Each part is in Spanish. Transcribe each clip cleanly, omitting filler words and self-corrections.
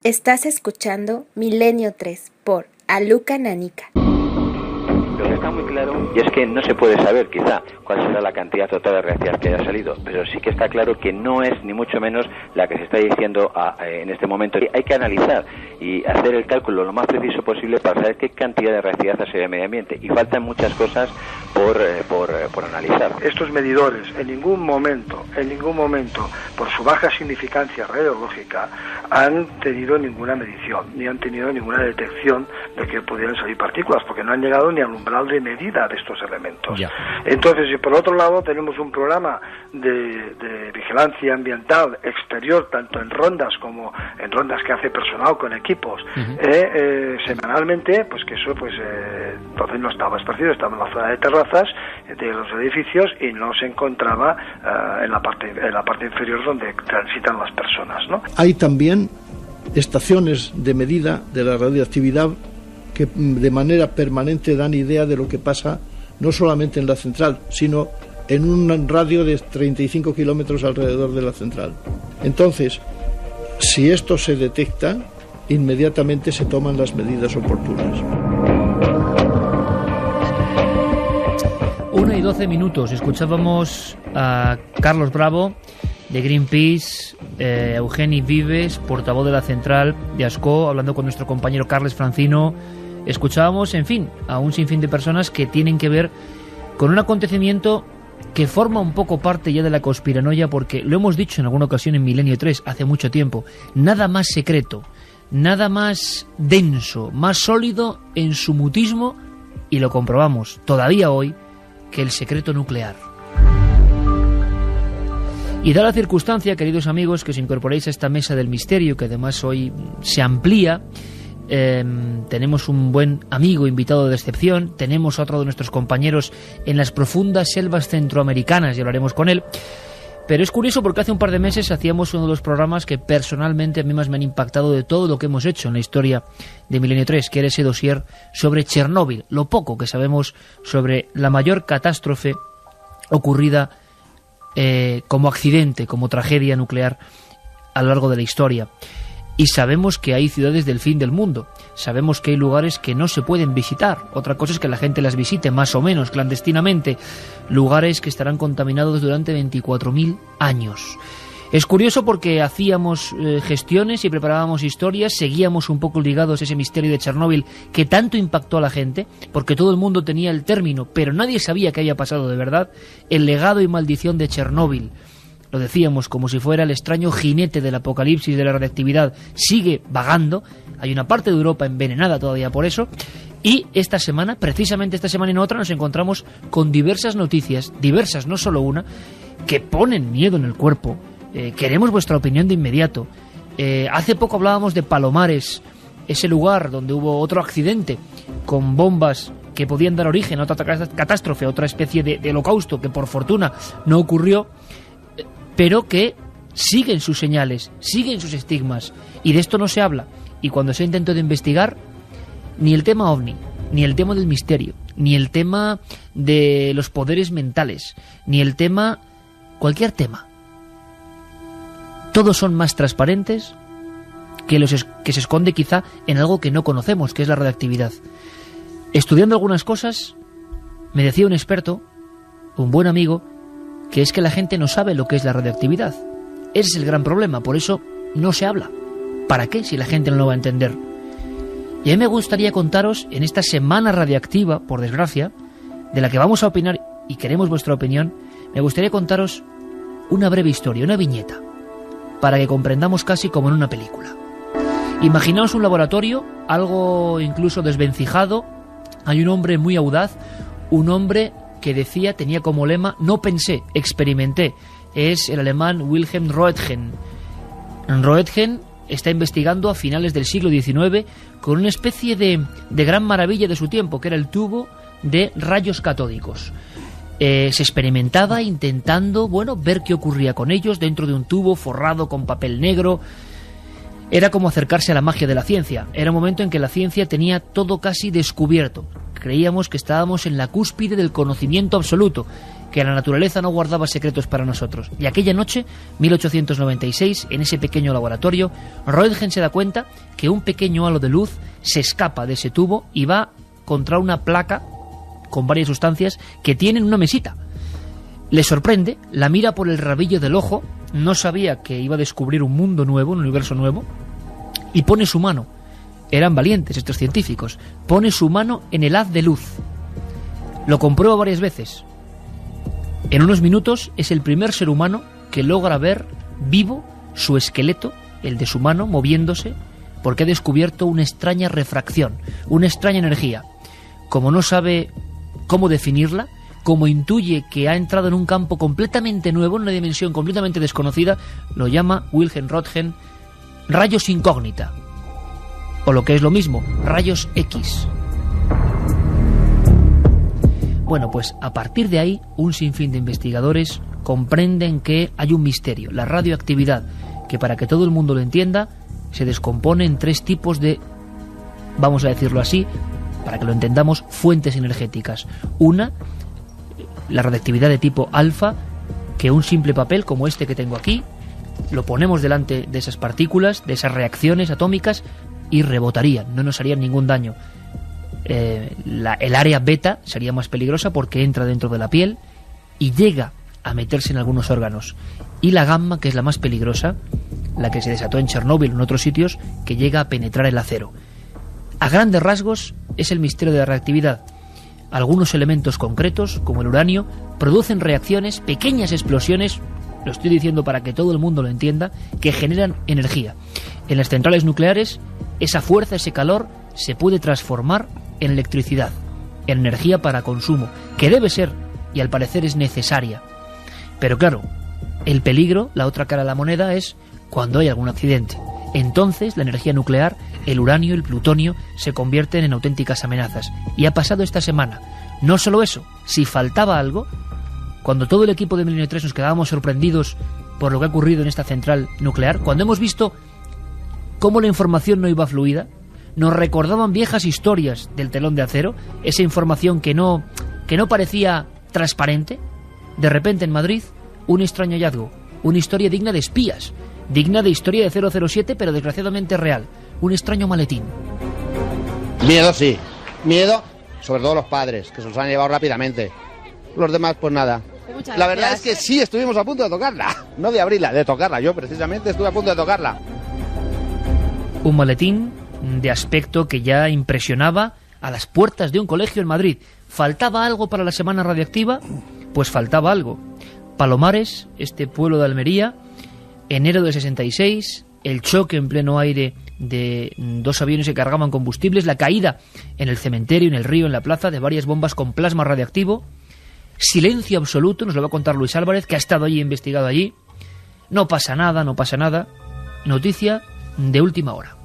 Estás escuchando Milenio 3 por Aluca Nanica. Lo que está muy claro, y es que no se puede saber quizá cuál será la cantidad total de reactividad que haya salido, pero sí que está claro que no es ni mucho menos la que se está diciendo en este momento. Hay que analizar y hacer el cálculo lo más preciso posible para saber qué cantidad de reactividad ha salido al medio ambiente, y faltan muchas cosas por analizar. Estos medidores en ningún momento, por su baja significancia radiológica, han tenido ninguna medición, ni han tenido ninguna detección de que pudieran salir partículas, porque no han llegado ni al umbral de medida de estos elementos. Ya. Entonces, y por otro lado, tenemos un programa de vigilancia ambiental exterior, tanto en rondas como en rondas que hace personal con equipos, semanalmente, pues que eso, entonces no estaba esparcido, estaba en la zona de terrazas de los edificios y no se encontraba en la parte inferior donde transitan las personas, ¿no? Hay también estaciones de medida de la radioactividad que de manera permanente dan idea de lo que pasa no solamente en la central, sino en un radio de 35 kilómetros alrededor de la central. Entonces, si esto se detecta, inmediatamente se toman las medidas oportunas. 1:12. Escuchábamos a Carlos Bravo de Greenpeace, Eugeni Vives, portavoz de la central de Ascó, hablando con nuestro compañero Carles Francino. Escuchábamos, en fin, a un sinfín de personas que tienen que ver con un acontecimiento que forma un poco parte ya de la conspiranoia, porque lo hemos dicho en alguna ocasión en Milenio 3 hace mucho tiempo, nada más secreto, nada más denso, más sólido en su mutismo, y lo comprobamos todavía hoy, que el secreto nuclear. Y da la circunstancia, queridos amigos, que os incorporéis a esta mesa del misterio, que además hoy se amplía. Tenemos un buen amigo invitado de excepción, tenemos a otro de nuestros compañeros en las profundas selvas centroamericanas y hablaremos con él. Pero es curioso porque hace un par de meses hacíamos uno de los programas que personalmente a mí más me han impactado de todo lo que hemos hecho en la historia de Milenio 3, que era ese dossier sobre Chernóbil, lo poco que sabemos sobre la mayor catástrofe ocurrida como accidente, como tragedia nuclear a lo largo de la historia. Y sabemos que hay ciudades del fin del mundo, sabemos que hay lugares que no se pueden visitar, otra cosa es que la gente las visite más o menos clandestinamente, lugares que estarán contaminados durante 24.000 años. Es curioso porque hacíamos gestiones y preparábamos historias, seguíamos un poco ligados a ese misterio de Chernóbil que tanto impactó a la gente, porque todo el mundo tenía el término, pero nadie sabía qué había pasado de verdad, el legado y maldición de Chernóbil. Lo decíamos como si fuera el extraño jinete del apocalipsis de la radiactividad. Sigue vagando. Hay una parte de Europa envenenada todavía por eso. Y esta semana, precisamente esta semana y no otra, nos encontramos con diversas noticias, diversas, no solo una, que ponen miedo en el cuerpo. Queremos vuestra opinión de inmediato. Hace poco hablábamos de Palomares, ese lugar donde hubo otro accidente con bombas que podían dar origen a otra catástrofe, a otra especie de holocausto que por fortuna no ocurrió, pero que siguen sus señales, siguen sus estigmas, y de esto no se habla. Y cuando se ha intentado investigar, ni el tema ovni, ni el tema del misterio, ni el tema de los poderes mentales, ni el tema, cualquier tema, todos son más transparentes que que se esconde quizá en algo que no conocemos, que es la radioactividad. Estudiando algunas cosas, me decía un experto, un buen amigo, que es que la gente no sabe lo que es la radioactividad. Ese es el gran problema, por eso no se habla. ¿Para qué si la gente no lo va a entender? Y a mí me gustaría contaros, en esta semana radiactiva, por desgracia, de la que vamos a opinar y queremos vuestra opinión, me gustaría contaros una breve historia, una viñeta, para que comprendamos casi como en una película. Imaginaos un laboratorio, algo incluso desvencijado. Hay un hombre muy audaz, un hombre que decía, tenía como lema, no pensé, experimenté. Es el alemán Wilhelm Röntgen. Röntgen está investigando a finales del siglo XIX con una especie de gran maravilla de su tiempo, que era el tubo de rayos catódicos. Se experimentaba intentando, ver qué ocurría con ellos dentro de un tubo forrado con papel negro. Era como acercarse a la magia de la ciencia. Era un momento en que la ciencia tenía todo casi descubierto. Creíamos que estábamos en la cúspide del conocimiento absoluto. que la naturaleza no guardaba secretos para nosotros. Y aquella noche, 1896, en ese pequeño laboratorio, Röntgen se da cuenta que un pequeño halo de luz se escapa de ese tubo y va contra una placa con varias sustancias que tienen una mesita. Le sorprende, la mira por el rabillo del ojo, no sabía que iba a descubrir un mundo nuevo, un universo nuevo, y pone su mano. Eran valientes estos científicos. Pone su mano en el haz de luz. Lo comprueba varias veces. En unos minutos es el primer ser humano que logra ver vivo su esqueleto, el de su mano, moviéndose, porque ha descubierto una extraña refracción, una extraña energía. Como no sabe cómo definirla, como intuye que ha entrado en un campo completamente nuevo, en una dimensión completamente desconocida, lo llama Wilhelm Röntgen rayos incógnita, o lo que es lo mismo, rayos X. Bueno, pues a partir de ahí, un sinfín de investigadores comprenden que hay un misterio, la radioactividad, que para que todo el mundo lo entienda, se descompone en 3 tipos de, vamos a decirlo así, para que lo entendamos, fuentes energéticas. Una, la radioactividad de tipo alfa, que un simple papel como este que tengo aquí, lo ponemos delante de esas partículas, de esas reacciones atómicas, y rebotarían, no nos harían ningún daño. El área beta sería más peligrosa porque entra dentro de la piel y llega a meterse en algunos órganos. Y la gamma, que es la más peligrosa, la que se desató en Chernóbil o en otros sitios, que llega a penetrar el acero. A grandes rasgos es el misterio de la reactividad. Algunos elementos concretos, como el uranio, producen reacciones, pequeñas explosiones, lo estoy diciendo para que todo el mundo lo entienda, que generan energía. En las centrales nucleares, esa fuerza, ese calor, se puede transformar en electricidad, en energía para consumo, que debe ser, y al parecer es necesaria. Pero claro, el peligro, la otra cara de la moneda, es cuando hay algún accidente. Entonces la energía nuclear, el uranio, el plutonio, se convierten en auténticas amenazas. Y ha pasado esta semana. No solo eso, si faltaba algo, cuando todo el equipo de Milenio 3 nos quedábamos sorprendidos por lo que ha ocurrido en esta central nuclear, cuando hemos visto cómo la información no iba fluida, nos recordaban viejas historias del telón de acero, esa información que no parecía transparente. De repente en Madrid, un extraño hallazgo, una historia digna de espías, digna de historia de 007, pero desgraciadamente real, un extraño maletín. Miedo sí, miedo, sobre todo los padres, que se los han llevado rápidamente. Los demás, pues nada. La verdad es que sí, estuvimos a punto de tocarla, no de abrirla, de tocarla. Yo precisamente estuve a punto de tocarla. Un maletín de aspecto que ya impresionaba a las puertas de un colegio en Madrid. ¿Faltaba algo para la semana radioactiva? Pues faltaba algo. Palomares, este pueblo de Almería, enero del 66, el choque en pleno aire de 2 aviones que cargaban combustibles, la caída en el cementerio, en el río, en la plaza, de varias bombas con plasma radiactivo. Silencio absoluto, nos lo va a contar Luis Álvarez, que ha estado allí, investigado allí. No pasa nada, no pasa nada. Noticia de última hora.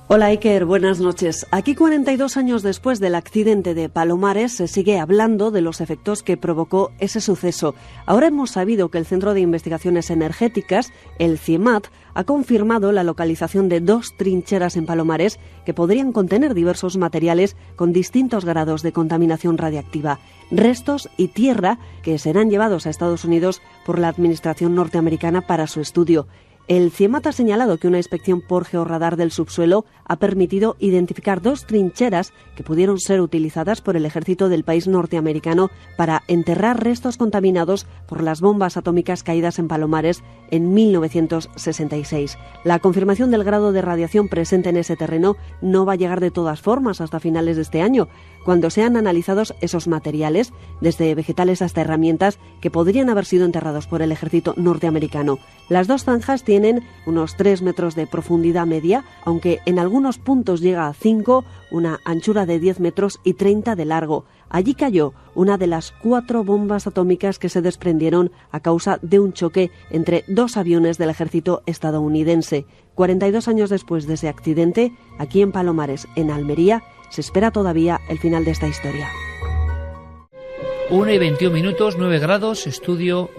Hola Iker, buenas noches. Aquí 42 años después del accidente de Palomares se sigue hablando de los efectos que provocó ese suceso. Ahora hemos sabido que el Centro de Investigaciones Energéticas, el CIEMAT, ha confirmado la localización de 2 trincheras en Palomares que podrían contener diversos materiales con distintos grados de contaminación radiactiva, restos y tierra que serán llevados a Estados Unidos por la administración norteamericana para su estudio. El CIEMAT ha señalado que una inspección por georradar del subsuelo ha permitido identificar 2 trincheras que pudieron ser utilizadas por el ejército del país norteamericano para enterrar restos contaminados por las bombas atómicas caídas en Palomares en 1966. La confirmación del grado de radiación presente en ese terreno no va a llegar de todas formas hasta finales de este año, cuando sean analizados esos materiales, desde vegetales hasta herramientas que podrían haber sido enterrados por el ejército norteamericano. Las 2 zanjas tienen unos 3 metros de profundidad media, aunque en algunos puntos llega a 5, una anchura de 10 metros y 30 de largo. Allí cayó una de las 4 bombas atómicas que se desprendieron a causa de un choque entre 2 aviones del ejército estadounidense. 42 años después de ese accidente, aquí en Palomares, en Almería, se espera todavía el final de esta historia. 1:21, 9 grados, estudio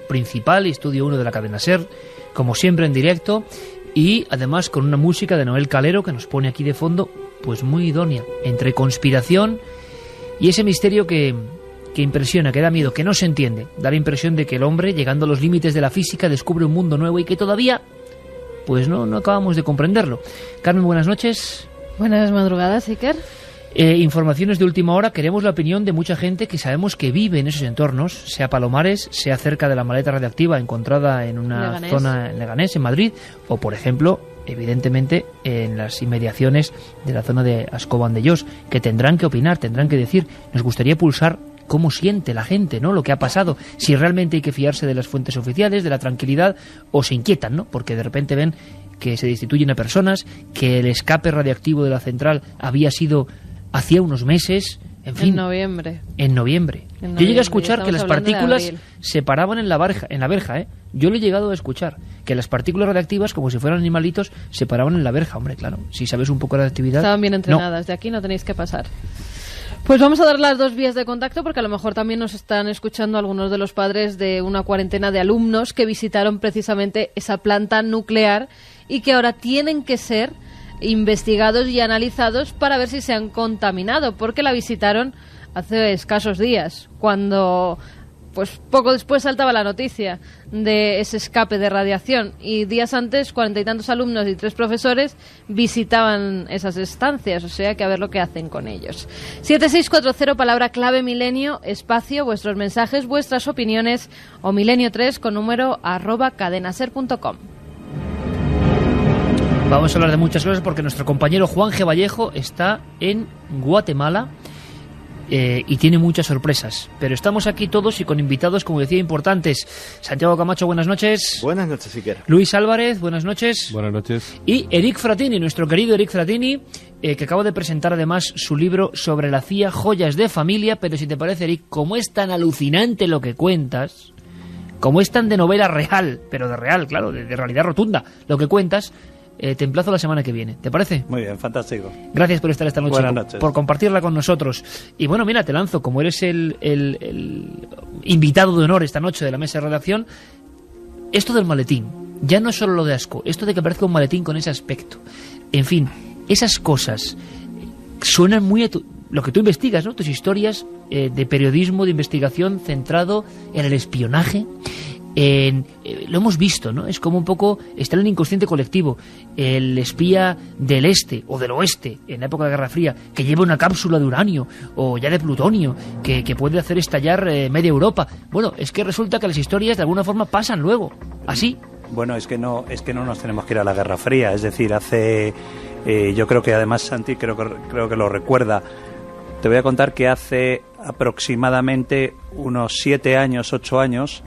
principal, estudio 1 de la cadena SER, como siempre en directo, y además con una música de Noel Calero que nos pone aquí de fondo, pues muy idónea, entre conspiración y ese misterio que que impresiona, que da miedo, que no se entiende. Da la impresión de que el hombre, llegando a los límites de la física, descubre un mundo nuevo y que todavía, pues no acabamos de comprenderlo. Carmen, buenas noches. Buenas madrugadas, Iker. Informaciones de última hora. Queremos la opinión de mucha gente que sabemos que vive en esos entornos, sea Palomares, sea cerca de la maleta radiactiva encontrada en una zona en Leganés, en Madrid, o por ejemplo, evidentemente, en las inmediaciones de la zona de Ascó-Vandellós, que tendrán que opinar, tendrán que decir. Nos gustaría pulsar cómo siente la gente, ¿no?, lo que ha pasado, si realmente hay que fiarse de las fuentes oficiales, de la tranquilidad, o se inquietan, ¿no?, porque de repente ven que se destituyen a personas, que el escape radiactivo de la central había sido hacía unos meses, en fin. En noviembre. Yo llegué a escuchar que las partículas se paraban en la verja, ¿eh? Yo lo he llegado a escuchar, que las partículas radiactivas, como si fueran animalitos, se paraban en la verja. Hombre, claro, si sabes un poco de actividad... Estaban bien entrenadas, de aquí no tenéis que pasar. Pues vamos a dar las dos vías de contacto, porque a lo mejor también nos están escuchando algunos de los padres de una cuarentena de alumnos que visitaron precisamente esa planta nuclear y que ahora tienen que ser investigados y analizados para ver si se han contaminado, porque la visitaron hace escasos días, cuando pues poco después saltaba la noticia de ese escape de radiación, y días antes 40 y tantos alumnos y 3 profesores visitaban esas estancias, o sea que a ver lo que hacen con ellos. 7640, palabra clave milenio, espacio, vuestros mensajes, vuestras opiniones, o milenio3 con número @cadenaser.com. Vamos a hablar de muchas cosas porque nuestro compañero Juan G. Vallejo está en Guatemala y tiene muchas sorpresas. Pero estamos aquí todos y con invitados, como decía, importantes. Santiago Camacho, buenas noches. Buenas noches, Iker. Luis Álvarez, buenas noches. Buenas noches. Y Eric Fratini, nuestro querido Eric Fratini, que acaba de presentar además su libro sobre la CIA, Joyas de Familia. Pero si te parece, Eric, como es tan alucinante lo que cuentas, como es tan de novela real, pero de real, claro, de realidad rotunda, lo que cuentas... te emplazo la semana que viene, ¿te parece? Muy bien, fantástico. Gracias por estar esta noche, Buenas noches. por compartirla con nosotros. Y bueno, mira, te lanzo, como eres el invitado de honor esta noche de la mesa de redacción, esto del maletín, ya no es solo lo de Ascó, esto de que aparezca un maletín con ese aspecto. En fin, esas cosas suenan muy a lo que tú investigas, ¿no? Tus historias de periodismo, de investigación centrado en el espionaje. Lo hemos visto, ¿no? Es como un poco, está en el inconsciente colectivo, el espía del este o del oeste en la época de la Guerra Fría que lleva una cápsula de uranio o ya de plutonio que puede hacer estallar media Europa. Bueno, es que resulta que las historias de alguna forma pasan luego, así. Bueno, es que no nos tenemos que ir a la Guerra Fría, es decir, yo creo que además Santi creo que lo recuerda. Te voy a contar que hace aproximadamente unos 7 años, 8 años,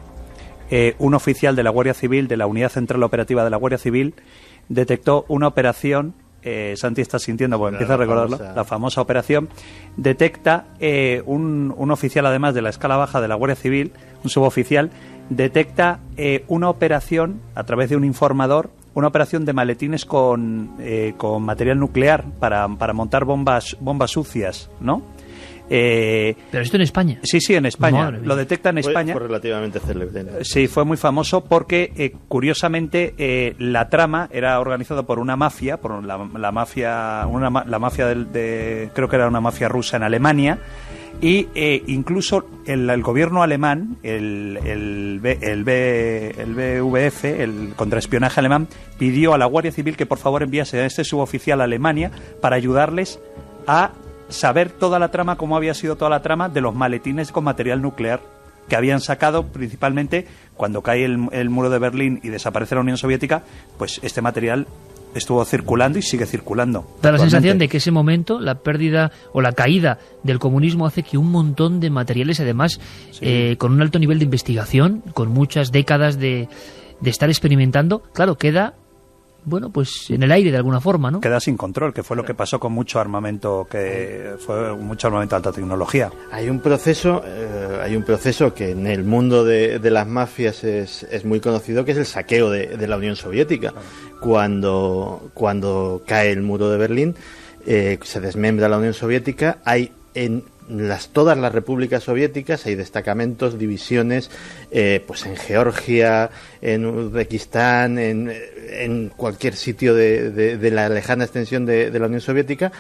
un oficial de la Guardia Civil, de la Unidad Central Operativa de la Guardia Civil, detectó una operación, Santi está sintiendo porque empieza a recordarlo, la famosa operación, detecta un oficial además de la escala baja de la Guardia Civil, un suboficial, detecta una operación a través de un informador, una operación de maletines con material nuclear para montar bombas sucias, ¿no? Pero esto en España. Sí, en España. Lo detecta en España. Fue relativamente célebre. Sí, fue muy famoso porque, curiosamente, la trama era organizada por una mafia, por la mafia creo que era una mafia rusa en Alemania, y incluso el gobierno alemán, el BVF, el contraespionaje alemán, pidió a la Guardia Civil que por favor enviase a este suboficial a Alemania para ayudarles a saber toda la trama, cómo había sido toda la trama de los maletines con material nuclear que habían sacado principalmente cuando cae el muro de Berlín y desaparece la Unión Soviética. Pues este material estuvo circulando y sigue circulando. Da la sensación de que ese momento, la pérdida o la caída del comunismo, hace que un montón de materiales, además, con un alto nivel de investigación, con muchas décadas de estar experimentando, claro, queda... bueno, pues en el aire de alguna forma, ¿no? Queda sin control, que fue lo que pasó con mucho armamento, que fue mucho armamento de alta tecnología. Hay un proceso que en el mundo de las mafias es muy conocido, que es el saqueo de la Unión Soviética. Cuando cae el muro de Berlín, se desmembra la Unión Soviética, hay en todas las repúblicas soviéticas hay destacamentos, divisiones, pues en Georgia, en Uzbekistán, en cualquier sitio de la lejana extensión de la Unión Soviética,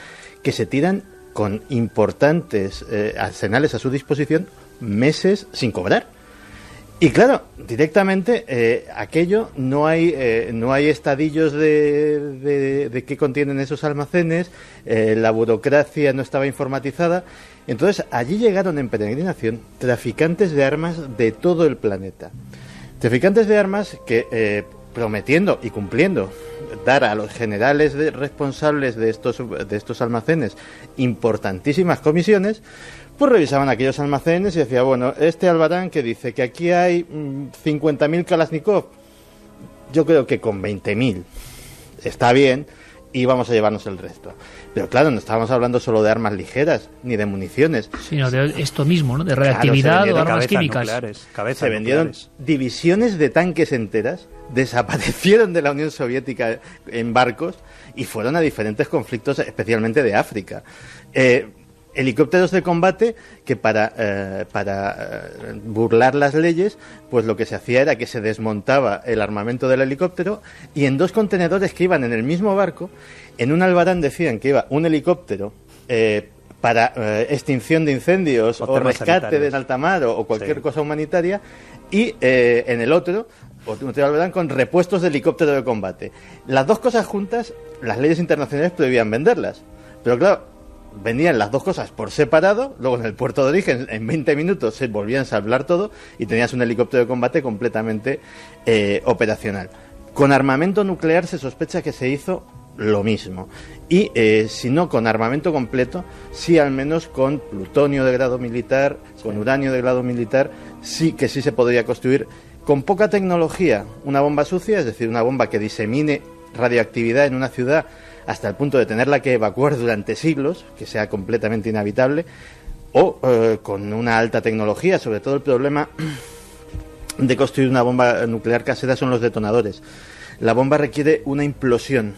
que se tiran con importantes arsenales a su disposición meses sin cobrar. Y claro, directamente aquello no hay estadillos de qué contienen esos almacenes, la burocracia no estaba informatizada. Entonces allí llegaron en peregrinación traficantes de armas de todo el planeta. Traficantes de armas que prometiendo y cumpliendo dar a los generales responsables de estos almacenes importantísimas comisiones, pues revisaban aquellos almacenes y decía, bueno, este albarán que dice que aquí hay 50.000 Kalashnikov, yo creo que con 20.000 está bien y vamos a llevarnos el resto. Pero claro, no estábamos hablando solo de armas ligeras ni de municiones, sino de esto mismo, ¿no? De reactividad, claro, o armas químicas. Se vendieron divisiones de tanques enteras, desaparecieron de la Unión Soviética en barcos y fueron a diferentes conflictos, especialmente de África. Helicópteros de combate que para burlar las leyes, pues lo que se hacía era que se desmontaba el armamento del helicóptero y en 2 contenedores que iban en el mismo barco, en un albarán decían que iba un helicóptero para extinción de incendios o rescate en alta mar o cualquier cosa humanitaria, y en el otro albarán con repuestos de helicóptero de combate. Las 2 cosas juntas, las leyes internacionales prohibían venderlas, pero claro, vendían las 2 cosas por separado, luego en el puerto de origen en 20 minutos se volvían a ensamblar todo y tenías un helicóptero de combate completamente operacional. Con armamento nuclear se sospecha que se hizo lo mismo, y si no con armamento completo, sí al menos con plutonio de grado militar, con uranio de grado militar, sí se podría construir con poca tecnología una bomba sucia, es decir, una bomba que disemine radioactividad en una ciudad hasta el punto de tenerla que evacuar durante siglos, que sea completamente inhabitable, o con una alta tecnología. Sobre todo el problema de construir una bomba nuclear casera son los detonadores. La bomba requiere una implosión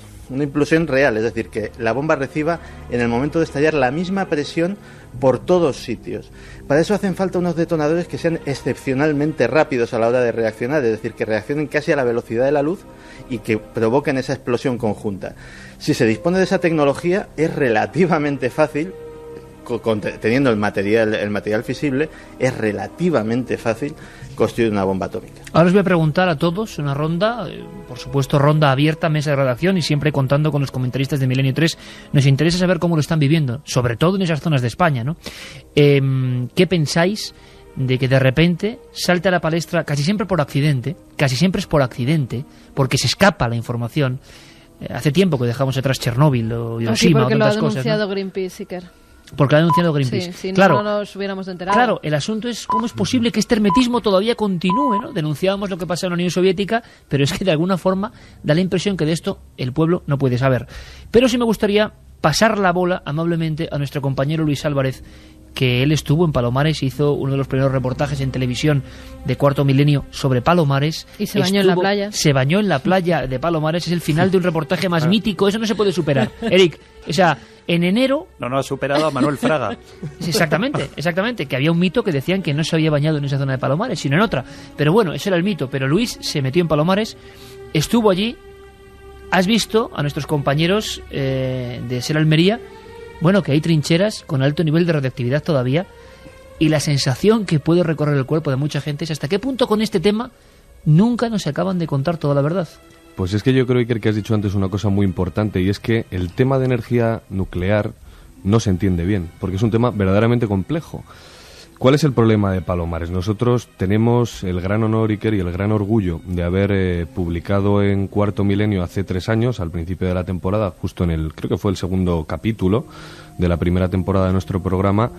real, es decir, que la bomba reciba en el momento de estallar la misma presión por todos sitios. Para eso hacen falta unos detonadores que sean excepcionalmente rápidos a la hora de reaccionar, es decir, que reaccionen casi a la velocidad de la luz y que provoquen esa explosión conjunta. Si se dispone de esa tecnología, es relativamente fácil, teniendo el material fisible, es relativamente fácil construir una bomba atómica. Ahora os voy a preguntar a todos una ronda, por supuesto ronda abierta, mesa de redacción, y siempre contando con los comentaristas de Milenio 3. Nos interesa saber cómo lo están viviendo, sobre todo en esas zonas de España, ¿no? ¿Qué pensáis de que de repente salte a la palestra, casi siempre es por accidente, porque se escapa la información? Hace tiempo que dejamos atrás Chernóbil o Hiroshima o tantas cosas, ¿no? Porque lo ha denunciado Greenpeace, Iker. Porque lo ha denunciado Greenpeace. Sí, si claro, no nos hubiéramos enterado. Claro, el asunto es cómo es posible que este hermetismo todavía continúe, ¿no? Denunciábamos lo que pasó en la Unión Soviética, pero es que de alguna forma da la impresión que de esto el pueblo no puede saber. Pero sí me gustaría pasar la bola amablemente a nuestro compañero Luis Álvarez, que él estuvo en Palomares, hizo uno de los primeros reportajes en televisión de Cuarto Milenio sobre Palomares. Y se bañó en la playa. Se bañó en la playa de Palomares, es el final de un reportaje más mítico, eso no se puede superar. Eric, o sea, en enero... No ha superado a Manuel Fraga. Exactamente, que había un mito que decían que no se había bañado en esa zona de Palomares, sino en otra. Pero bueno, ese era el mito. Pero Luis se metió en Palomares, estuvo allí. Has visto a nuestros compañeros de Ser Almería, bueno, que hay trincheras con alto nivel de radioactividad todavía, y la sensación que puede recorrer el cuerpo de mucha gente es hasta qué punto con este tema nunca nos acaban de contar toda la verdad. Pues es que yo creo, Iker, que has dicho antes una cosa muy importante, y es que el tema de energía nuclear no se entiende bien, porque es un tema verdaderamente complejo. ¿Cuál es el problema de Palomares? Nosotros tenemos el gran honor, Iker, y el gran orgullo de haber publicado en Cuarto Milenio hace 3 años, al principio de la temporada, justo en creo que fue el segundo capítulo de la primera temporada de nuestro programa,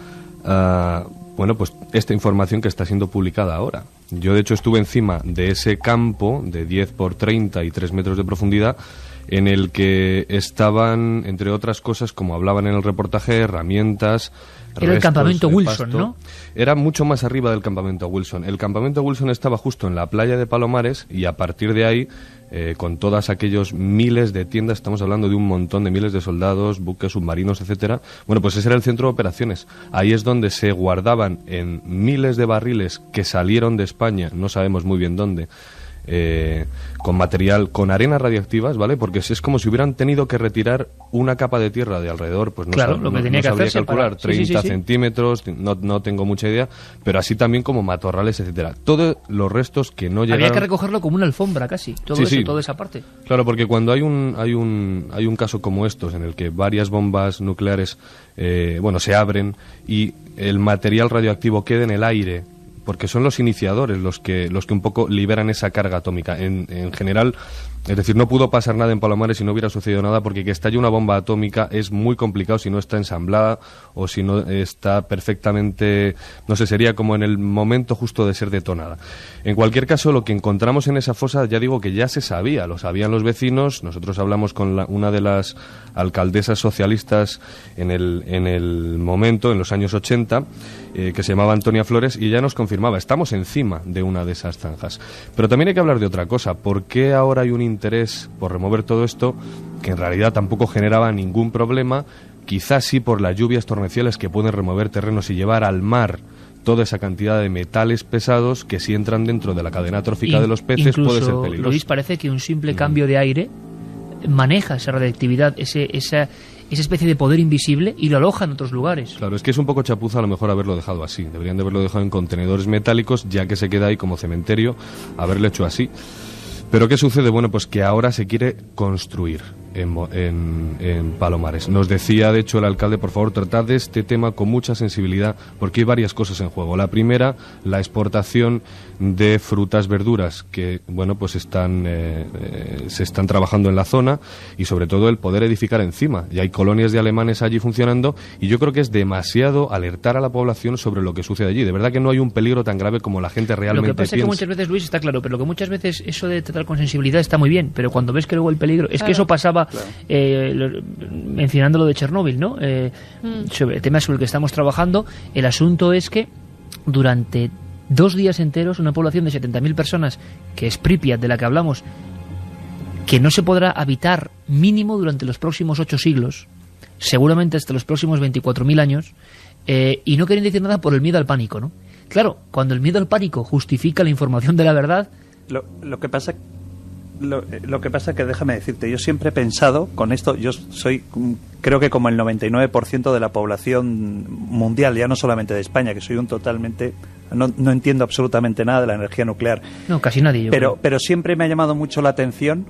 bueno, pues esta información que está siendo publicada ahora. Yo, de hecho, estuve encima de ese campo de 10 por 30 y 3 metros de profundidad, en el que estaban, entre otras cosas, como hablaban en el reportaje, herramientas. Era el campamento Wilson, ¿no? Era mucho más arriba del campamento Wilson. El campamento Wilson estaba justo en la playa de Palomares, y a partir de ahí, con todos aquellos miles de tiendas, estamos hablando de un montón de miles de soldados, buques, submarinos, etcétera. Bueno, pues ese era el centro de operaciones. Ahí es donde se guardaban en miles de barriles que salieron de España, no sabemos muy bien dónde, con material, con arenas radiactivas, ¿vale? Porque es como si hubieran tenido que retirar una capa de tierra de alrededor, pues no, claro, lo que tenía que sabría hacerse calcular, 30 sí. centímetros, no tengo mucha idea, pero así también como matorrales, etcétera. Todos los restos que no llegaron... Había que recogerlo como una alfombra casi, toda esa parte. Claro, porque cuando hay un caso como estos, en el que varias bombas nucleares se abren y el material radioactivo queda en el aire, porque son los iniciadores los que un poco liberan esa carga atómica. En general, es decir, no pudo pasar nada en Palomares si no hubiera sucedido nada, porque que estalle una bomba atómica es muy complicado si no está ensamblada o si no está perfectamente, no sé, sería como en el momento justo de ser detonada. En cualquier caso, lo que encontramos en esa fosa, ya digo que ya se sabía, lo sabían los vecinos. Nosotros hablamos con una de las alcaldesas socialistas en el momento, en los años 80, que se llamaba Antonia Flores, y ella nos confirmaba, estamos encima de una de esas zanjas. Pero también hay que hablar de otra cosa. ¿Por qué ahora hay un interés por remover todo esto, que en realidad tampoco generaba ningún problema? Quizás sí por las lluvias torrenciales que pueden remover terrenos y llevar al mar toda esa cantidad de metales pesados que, si entran dentro de la cadena trófica de los peces, puede ser peligroso. Luis, parece que un simple cambio de aire maneja esa radioactividad, esa especie de poder invisible, y lo aloja en otros lugares. Claro, es que es un poco chapuza a lo mejor haberlo dejado así. Deberían de haberlo dejado en contenedores metálicos, ya que se queda ahí como cementerio, haberlo hecho así. Pero ¿qué sucede? Bueno, pues que ahora se quiere construir en Palomares. Nos decía, de hecho, el alcalde, por favor, tratad de este tema con mucha sensibilidad, porque hay varias cosas en juego. La primera, la exportación de frutas, verduras, que, bueno, pues se están trabajando en la zona, y sobre todo el poder edificar encima. Y hay colonias de alemanes allí funcionando, y yo creo que es demasiado alertar a la población sobre lo que sucede allí. De verdad que no hay un peligro tan grave como la gente realmente piensa. Lo que pasa es que muchas veces, Luis, está claro, pero lo que muchas veces eso de tratar con sensibilidad está muy bien, pero cuando ves que luego el peligro... Es que eso pasaba, mencionando lo de Chernóbil, ¿no? Sobre el tema sobre el que estamos trabajando, el asunto es que durante 2 días enteros una población de 70.000 personas, que es Pripyat, de la que hablamos, que no se podrá habitar mínimo durante los próximos 8 siglos, seguramente hasta los próximos 24.000 años, y no quieren decir nada por el miedo al pánico, ¿no? Claro, cuando el miedo al pánico justifica la información de la verdad... Lo que pasa que, déjame decirte, yo siempre he pensado con esto, yo soy, creo que como el 99% de la población mundial, ya no solamente de España, que soy un totalmente... No entiendo absolutamente nada de la energía nuclear. No, casi nadie. Pero siempre me ha llamado mucho la atención,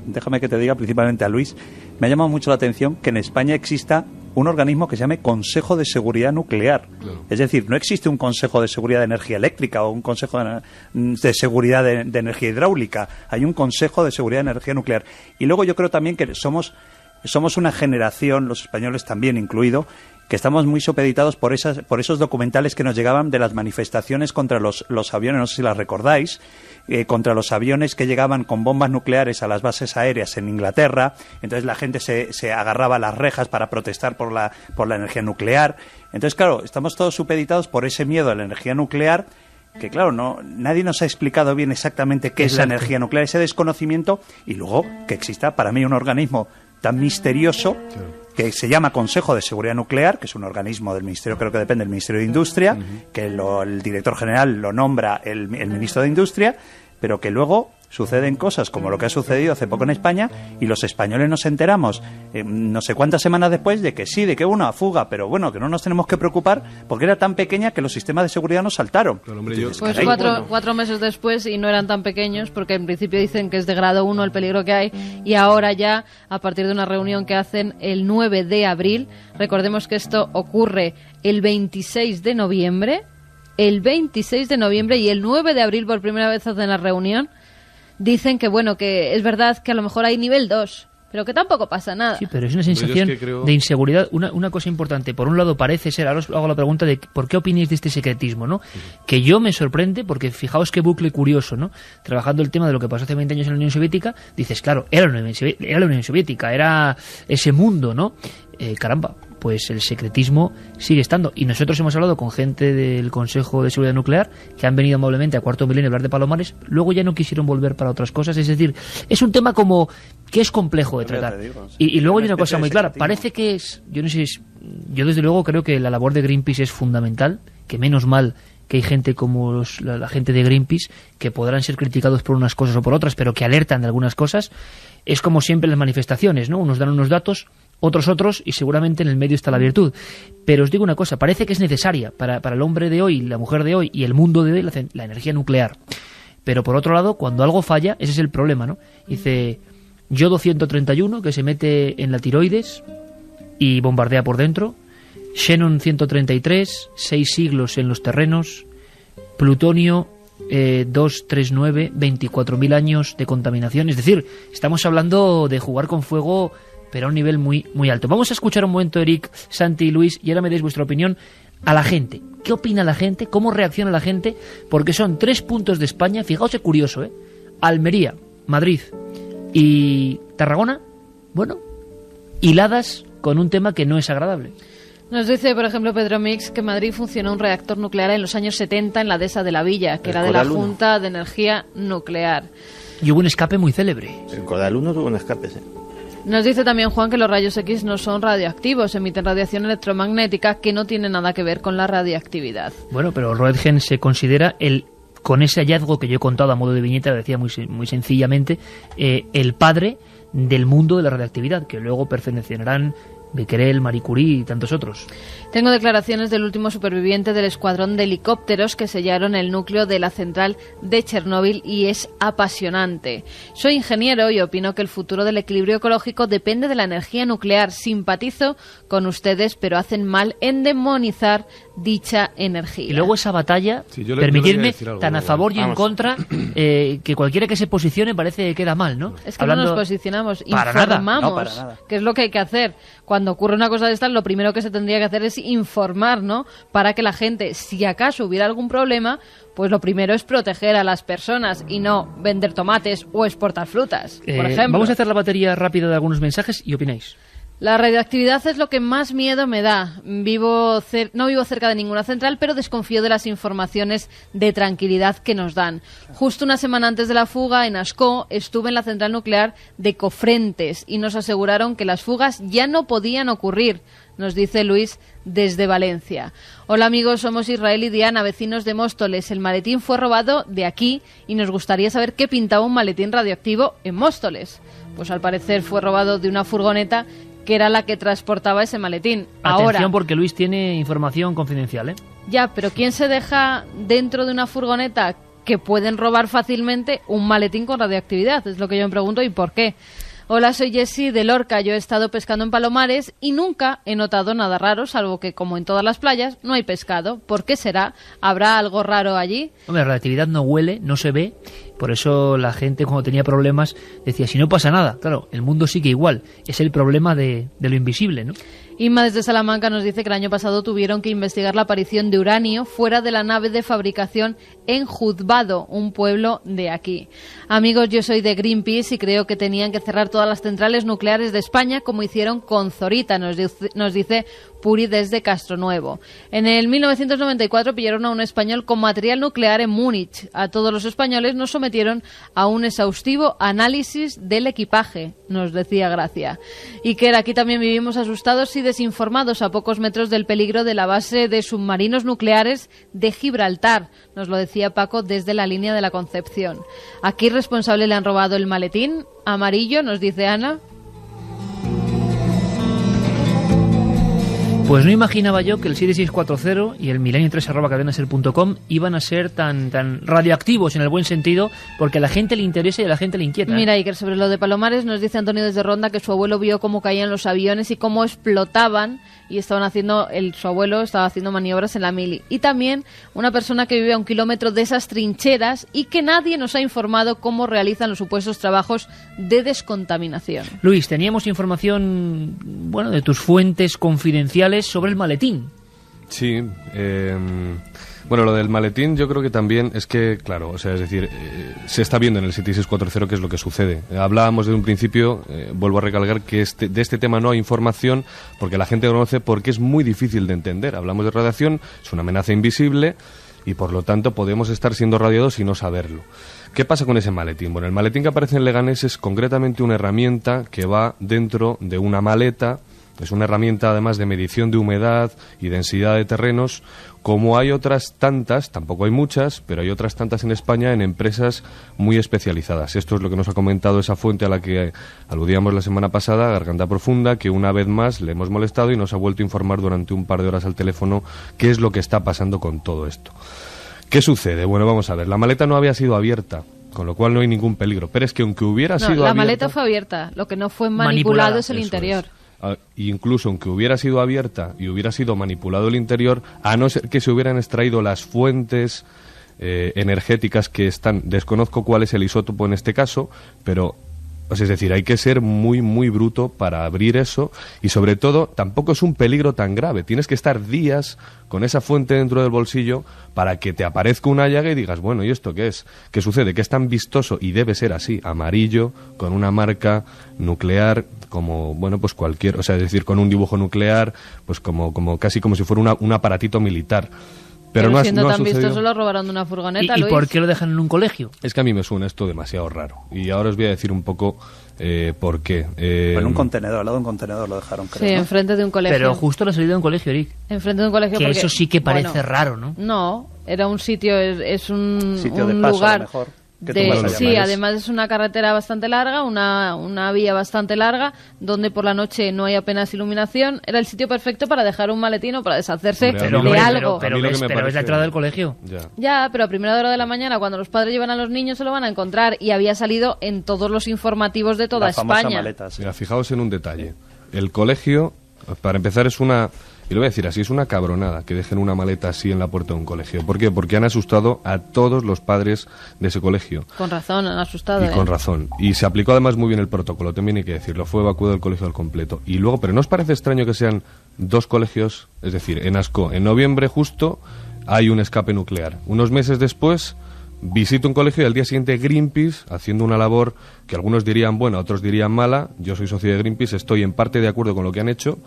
déjame que te diga, principalmente a Luis, me ha llamado mucho la atención que en España exista un organismo que se llame Consejo de Seguridad Nuclear. Claro. Es decir, no existe un Consejo de Seguridad de Energía Eléctrica o un Consejo de Seguridad de Energía Hidráulica. Hay un Consejo de Seguridad de Energía Nuclear. Y luego yo creo también que somos una generación, los españoles también incluido, que estamos muy supeditados por esos documentales que nos llegaban de las manifestaciones contra los aviones, no sé si las recordáis, contra los aviones que llegaban con bombas nucleares a las bases aéreas en Inglaterra. Entonces la gente se agarraba a las rejas para protestar por la energía nuclear. Entonces, claro, estamos todos supeditados por ese miedo a la energía nuclear, que claro, nadie nos ha explicado bien exactamente qué es la energía nuclear, ese desconocimiento, y luego que exista para mí un organismo tan misterioso que se llama Consejo de Seguridad Nuclear, que es un organismo del Ministerio, creo que depende del Ministerio de Industria, que el director general lo nombra el ministro de Industria, pero que luego suceden cosas como lo que ha sucedido hace poco en España, y los españoles nos enteramos no sé cuántas semanas después de que sí, de que hubo una fuga, pero bueno, que no nos tenemos que preocupar porque era tan pequeña que los sistemas de seguridad nos saltaron. Pues 4 meses después, y no eran tan pequeños, porque en principio dicen que es de grado 1 el peligro que hay, y ahora ya, a partir de una reunión que hacen el 9 de abril, recordemos que esto ocurre el 26 de noviembre, y el 9 de abril por primera vez hacen la reunión. Dicen que, bueno, que es verdad que a lo mejor hay nivel 2, pero que tampoco pasa nada. Sí, pero es una sensación de inseguridad. Una cosa importante, por un lado parece ser, ahora os hago la pregunta de por qué opináis de este secretismo, ¿no? Que yo me sorprende, porque fijaos qué bucle curioso, ¿no? Trabajando el tema de lo que pasó hace 20 años en la Unión Soviética, dices, claro, era la Unión Soviética, era ese mundo, ¿no? Caramba, pues el secretismo sigue estando. Y nosotros hemos hablado con gente del Consejo de Seguridad Nuclear que han venido amablemente a Cuarto Milenio a hablar de Palomares, luego ya no quisieron volver para otras cosas. Es decir, es un tema como que es complejo de tratar. Y luego hay una cosa muy clara, parece que es, yo no sé, yo desde luego creo que la labor de Greenpeace es fundamental, que menos mal que hay gente como la gente de Greenpeace que podrán ser criticados por unas cosas o por otras, pero que alertan de algunas cosas. Es como siempre en las manifestaciones, ¿no? Unos dan unos datos, otros, y seguramente en el medio está la virtud. Pero os digo una cosa, parece que es necesaria para el hombre de hoy, la mujer de hoy y el mundo de hoy la energía nuclear. Pero por otro lado, cuando algo falla, ese es el problema, ¿no? Dice yodo 131, que se mete en la tiroides y bombardea por dentro, xenón 133, 6 siglos en los terrenos, plutonio 239, 24.000 años de contaminación. Es decir, estamos hablando de jugar con fuego, pero a un nivel muy, muy alto. Vamos a escuchar un momento, Eric, Santi y Luis, y ahora me deis vuestra opinión a la gente. ¿Qué opina la gente? ¿Cómo reacciona la gente? Porque son 3 puntos de España, fijaos qué curioso, Almería, Madrid y Tarragona, bueno, hiladas con un tema que no es agradable. Nos dice, por ejemplo, Pedro Mix, que en Madrid funcionó un reactor nuclear en los años 70 en la dehesa de la Villa, que era de la Junta de Energía Nuclear. Y hubo un escape muy célebre. El Codal 1 tuvo un escape, sí. Nos dice también Juan que los rayos X no son radioactivos, emiten radiación electromagnética que no tiene nada que ver con la radioactividad. Bueno, pero Roentgen se considera con ese hallazgo que yo he contado a modo de viñeta, lo decía muy sencillamente, el padre del mundo de la radioactividad, que luego perfeccionarán Becquerel, Marie Curie y tantos otros. Tengo declaraciones del último superviviente del escuadrón de helicópteros que sellaron el núcleo de la central de Chernóbil y es apasionante. Soy ingeniero y opino que el futuro del equilibrio ecológico depende de la energía nuclear. Simpatizo con ustedes, pero hacen mal en demonizar dicha energía. Y luego esa batalla, permitidme, tan a favor y en contra, que cualquiera que se posicione parece que queda mal, ¿no? Es que no nos posicionamos, informamos, para nada. Que es lo que hay que hacer. Cuando ocurre una cosa de estas, lo primero que se tendría que hacer es informar, ¿no? Para que la gente, si acaso hubiera algún problema, pues lo primero es proteger a las personas y no vender tomates o exportar frutas, por ejemplo. Vamos a hacer la batería rápida de algunos mensajes y opináis. La radioactividad es lo que más miedo me da. No vivo cerca de ninguna central, pero desconfío de las informaciones de tranquilidad que nos dan. Justo una semana antes de la fuga, en Ascó, estuve en la central nuclear de Cofrentes y nos aseguraron que las fugas ya no podían ocurrir, nos dice Luis desde Valencia. Hola amigos, somos Israel y Diana, vecinos de Móstoles. El maletín fue robado de aquí y nos gustaría saber qué pintaba un maletín radioactivo en Móstoles. Pues al parecer fue robado de una furgoneta que era la que transportaba ese maletín. Atención, porque Luis tiene información confidencial, ¿eh? Ya, pero ¿quién se deja dentro de una furgoneta que pueden robar fácilmente un maletín con radioactividad? Es lo que yo me pregunto, ¿y por qué? Hola, soy Jessie de Lorca. Yo he estado pescando en Palomares y nunca he notado nada raro, salvo que, como en todas las playas, no hay pescado. ¿Por qué será? ¿Habrá algo raro allí? Hombre, la radioactividad no huele, no se ve. Por eso la gente, cuando tenía problemas, decía, si no pasa nada. Claro, el mundo sigue igual. Es el problema de lo invisible, ¿no? Inma desde Salamanca nos dice que el año pasado tuvieron que investigar la aparición de uranio fuera de la nave de fabricación en Juzbado, un pueblo de aquí. Amigos, yo soy de Greenpeace y creo que tenían que cerrar todas las centrales nucleares de España como hicieron con Zorita, nos dice Puri desde Castronuevo. En el 1994 pillaron a un español con material nuclear en Múnich. A todos los españoles nos sometieron a un exhaustivo análisis del equipaje, nos decía Gracia. Y que aquí también vivimos asustados y desinformados a pocos metros del peligro de la base de submarinos nucleares de Gibraltar, nos lo decía Paco desde la línea de la Concepción. Aquí responsable le han robado el maletín amarillo, nos dice Ana. Pues no imaginaba yo que el 7640 y el milenio3@cadenaser.com iban a ser tan radioactivos en el buen sentido, porque a la gente le interesa y a la gente le inquieta. Mira, Iker, sobre lo de Palomares nos dice Antonio desde Ronda que su abuelo vio cómo caían los aviones y cómo explotaban y su abuelo estaba haciendo maniobras en la mili. Y también una persona que vive a 1 kilómetro de esas trincheras y que nadie nos ha informado cómo realizan los supuestos trabajos de descontaminación. Luis, teníamos información, de tus fuentes confidenciales sobre el maletín. Sí, lo del maletín yo creo que también es que, claro, es decir, se está viendo en el 7640 qué es lo que sucede. Hablábamos de un principio, vuelvo a recalcar que de este tema no hay información porque la gente conoce porque es muy difícil de entender. Hablamos de radiación, es una amenaza invisible y por lo tanto podemos estar siendo radiados y no saberlo. ¿Qué pasa con ese maletín? Bueno, el maletín que aparece en Leganés es concretamente una herramienta que va dentro de una maleta Es una herramienta además de medición de humedad y densidad de terrenos, como hay otras tantas, tampoco hay muchas, pero hay otras tantas en España en empresas muy especializadas. Esto es lo que nos ha comentado esa fuente a la que aludíamos la semana pasada, Garganta Profunda, que una vez más le hemos molestado y nos ha vuelto a informar durante un par de horas al teléfono qué es lo que está pasando con todo esto. ¿Qué sucede? Bueno, vamos a ver, la maleta no había sido abierta, con lo cual no hay ningún peligro, pero es que aunque hubiera sido abierta... La maleta fue abierta, lo que no fue manipulado es el interior. Incluso aunque hubiera sido abierta y hubiera sido manipulado el interior, a no ser que se hubieran extraído las fuentes energéticas que están, desconozco cuál es el isótopo en este caso, pero es decir, hay que ser muy muy bruto para abrir eso, y sobre todo tampoco es un peligro tan grave. Tienes que estar días con esa fuente dentro del bolsillo para que te aparezca una llaga y digas, bueno, ¿y esto qué es? ¿Qué sucede? Que es tan vistoso y debe ser así, amarillo, con una marca nuclear, como, bueno, pues cualquier, o sea, es decir, con un dibujo nuclear, pues como casi como si fuera un aparatito militar. Pero no siendo tan sucedido. vistoso lo robaron de una furgoneta, ¿Y Luis? por qué lo dejan en un colegio? Es que a mí me suena esto demasiado raro. Y ahora os voy a decir un poco por qué. En un contenedor, al lado de un contenedor lo dejaron, creo. Sí, ¿no? enfrente de un colegio. Pero justo la salida de un colegio, Eric. Enfrente de un colegio. Que porque, eso sí que parece bueno, raro, ¿no? No, era un sitio, es un Sitio de paso, lugar... a lo mejor. Sí, además es una carretera bastante larga, una vía bastante larga, donde por la noche no hay apenas iluminación. Era el sitio perfecto para dejar un maletín o para deshacerse de algo. Pero es la entrada del colegio. Ya, pero a primera hora de la mañana, cuando los padres llevan a los niños, se lo van a encontrar. Y había salido en todos los informativos de toda España. Maleta, sí. Mira, fijaos en un detalle. El colegio, para empezar, es una... Y lo voy a decir así, es una cabronada que dejen una maleta así en la puerta de un colegio. ¿Por qué? Porque han asustado a todos los padres de ese colegio. Con razón, han asustado. Y con razón. Y se aplicó además muy bien el protocolo, también hay que decirlo. Fue evacuado el colegio al completo. Y luego, ¿pero no os parece extraño que sean dos colegios? Es decir, en Ascó, en noviembre justo, hay un escape nuclear. Unos meses después... visito un colegio y al día siguiente Greenpeace haciendo una labor que algunos dirían buena, otros dirían mala. Yo soy socio de Greenpeace, estoy en parte de acuerdo con lo que han hecho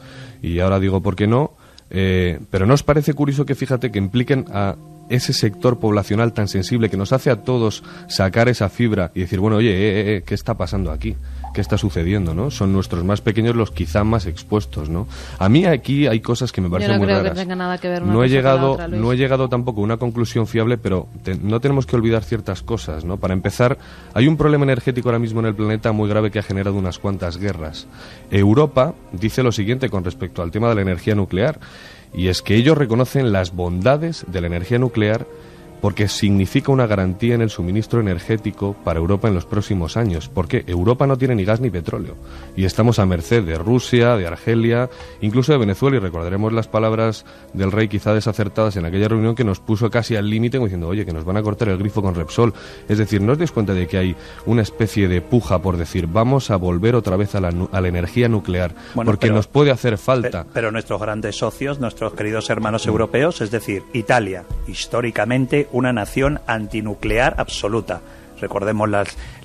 y ahora digo por qué no, pero ¿no os parece curioso que, fíjate, que impliquen a ese sector poblacional tan sensible que nos hace a todos sacar esa fibra y decir, bueno, oye, ¿qué está pasando aquí? ¿Qué está sucediendo, no? Son nuestros más pequeños los quizá más expuestos, ¿no? A mí aquí hay cosas que me parecen muy raras. Yo no creo que tenga nada que ver una no he cosa llegado, con la otra, Luis. No he llegado tampoco a una conclusión fiable, pero no tenemos que olvidar ciertas cosas, ¿no? Para empezar, hay un problema energético ahora mismo en el planeta muy grave que ha generado unas cuantas guerras. Europa dice lo siguiente con respecto al tema de la energía nuclear, y es que ellos reconocen las bondades de la energía nuclear porque significa una garantía en el suministro energético para Europa en los próximos años, porque Europa no tiene ni gas ni petróleo, y estamos a merced de Rusia, de Argelia, incluso de Venezuela, y recordaremos las palabras del rey quizá desacertadas en aquella reunión que nos puso casi al límite diciendo, oye, que nos van a cortar el grifo con Repsol. Es decir, ¿no os dais cuenta de que hay una especie de puja por decir, vamos a volver otra vez a la energía nuclear, porque nos puede hacer falta? Pero nuestros grandes socios, nuestros queridos hermanos europeos, es decir, Italia, históricamente una nación antinuclear absoluta. Recordemos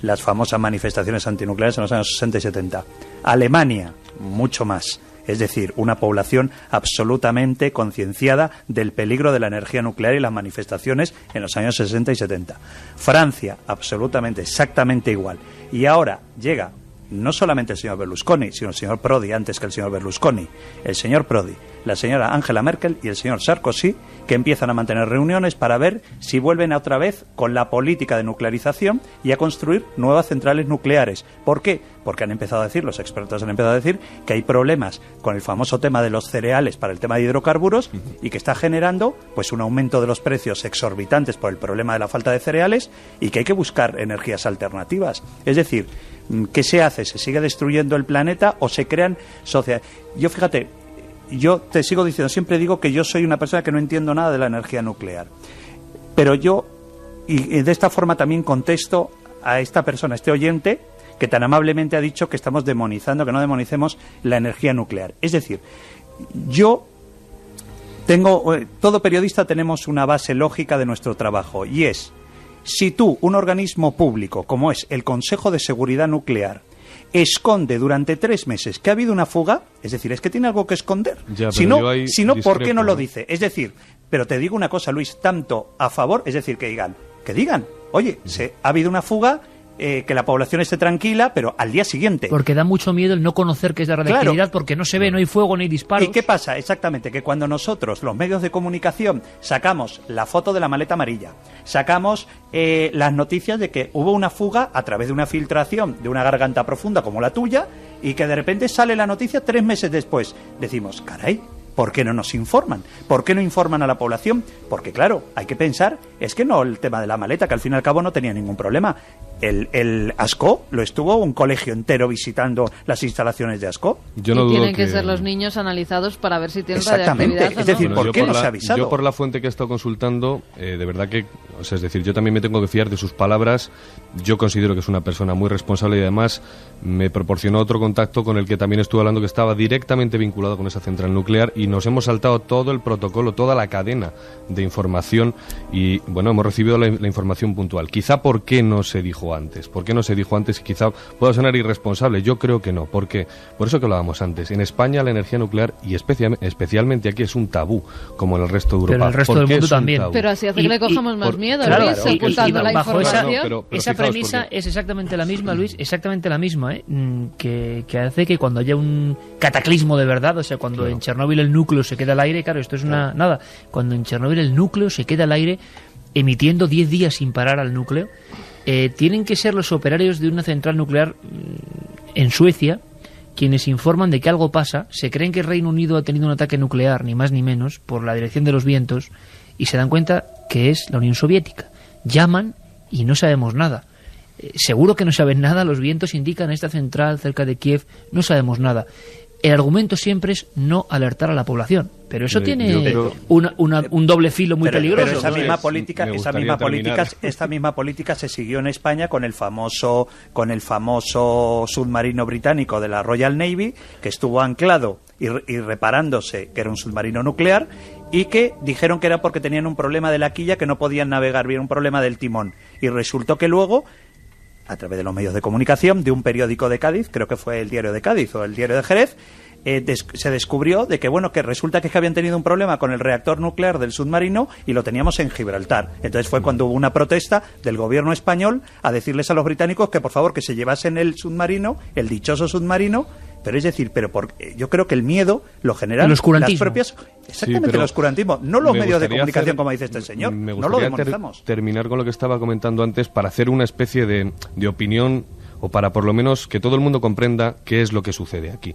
las famosas manifestaciones antinucleares en los años 60 y 70. Alemania, mucho más. Es decir, una población absolutamente concienciada del peligro de la energía nuclear y las manifestaciones en los años 60 y 70. Francia, absolutamente, exactamente igual. Y ahora llega no solamente el señor Berlusconi, sino el señor Prodi antes que el señor Berlusconi, el señor Prodi, la señora Angela Merkel y el señor Sarkozy, que empiezan a mantener reuniones para ver si vuelven otra vez con la política de nuclearización y a construir nuevas centrales nucleares. ¿Por qué? Porque han empezado a decir, los expertos han empezado a decir que hay problemas con el famoso tema de los cereales para el tema de hidrocarburos y que está generando pues un aumento de los precios exorbitantes por el problema de la falta de cereales y que hay que buscar energías alternativas. Es decir, ¿qué se hace? ¿Se sigue destruyendo el planeta o se crean sociedades? Yo, fíjate, yo te sigo diciendo, siempre digo que yo soy una persona que no entiendo nada de la energía nuclear. Pero yo, y de esta forma también contesto a esta persona, a este oyente, que tan amablemente ha dicho que estamos demonizando, que no demonicemos la energía nuclear. Es decir, yo todo periodista tenemos una base lógica de nuestro trabajo, y es, si tú, un organismo público como es el Consejo de Seguridad Nuclear, esconde durante 3 meses que ha habido una fuga, es decir, es que tiene algo que esconder. Ya, si no, ¿por qué no lo dice? Es decir, pero te digo una cosa, Luis, tanto a favor, es decir, que digan, oye, ha habido una fuga que la población esté tranquila, pero al día siguiente. Porque da mucho miedo el no conocer qué es la radiactividad, porque no se ve, no hay fuego, no hay disparos. ¿Y qué pasa? Exactamente, que cuando nosotros, los medios de comunicación, sacamos la foto de la maleta amarilla, sacamos las noticias de que hubo una fuga a través de una filtración de una garganta profunda como la tuya, y que de repente sale la noticia 3 meses después, decimos, caray, ¿por qué no nos informan? ¿Por qué no informan a la población? Porque claro, hay que pensar, es que no el tema de la maleta, que al fin y al cabo no tenía ningún problema. El ASCO lo estuvo un colegio entero visitando las instalaciones de ASCO. Yo no dudo tienen que ser los niños analizados para ver si tienen radiactividad o no. Es decir, ¿por qué no se ha avisado? Yo por la fuente que he estado consultando, de verdad que, o sea, es decir, yo también me tengo que fiar de sus palabras. Yo considero que es una persona muy responsable y además me proporcionó otro contacto con el que también estuve hablando, que estaba directamente vinculado con esa central nuclear, y nos hemos saltado todo el protocolo, toda la cadena de información, y bueno, hemos recibido la información puntual. Quizá ¿por qué no se dijo antes? ¿Por qué no se dijo antes? Quizá pueda sonar irresponsable. Yo creo que no. ¿Por qué? Por eso que hablábamos antes. En España la energía nuclear, y especialmente aquí, es un tabú, como en el resto de Europa. Pero en el resto del mundo también. Pero así hace que le cojamos más miedo, claro, Luis, ocultando la información. Esa premisa es exactamente la misma, Luis, exactamente la misma, que hace que cuando haya un cataclismo de verdad, o sea, cuando en Chernóbil el núcleo se queda al aire, claro, esto es nada, cuando en Chernóbil el núcleo se queda al aire, emitiendo 10 días sin parar al núcleo, tienen que ser los operarios de una central nuclear en Suecia quienes informan de que algo pasa. Se creen que el Reino Unido ha tenido un ataque nuclear, ni más ni menos, por la dirección de los vientos, y se dan cuenta que es la Unión Soviética. Llaman y no sabemos nada. Seguro que no saben nada, los vientos indican esta central cerca de Kiev, no sabemos nada. El argumento siempre es no alertar a la población, pero eso tiene un doble filo muy peligroso. Pero esta misma política se siguió en España con el famoso submarino británico de la Royal Navy, que estuvo anclado y reparándose, que era un submarino nuclear, y que dijeron que era porque tenían un problema de la quilla, que no podían navegar bien, un problema del timón, y resultó que luego, a través de los medios de comunicación, de un periódico de Cádiz, creo que fue el Diario de Cádiz o el Diario de Jerez, se descubrió de que, bueno, que resulta que es que habían tenido un problema con el reactor nuclear del submarino y lo teníamos en Gibraltar. Entonces fue cuando hubo una protesta del gobierno español a decirles a los británicos que por favor que se llevasen el submarino, el dichoso submarino. Pero es decir, yo creo que el miedo lo generan las propias... Exactamente, el oscurantismo, no los medios de comunicación, como dice este señor. Me no lo gustaría demonizamos. Terminar con lo que estaba comentando antes para hacer una especie de opinión, o para por lo menos que todo el mundo comprenda qué es lo que sucede aquí.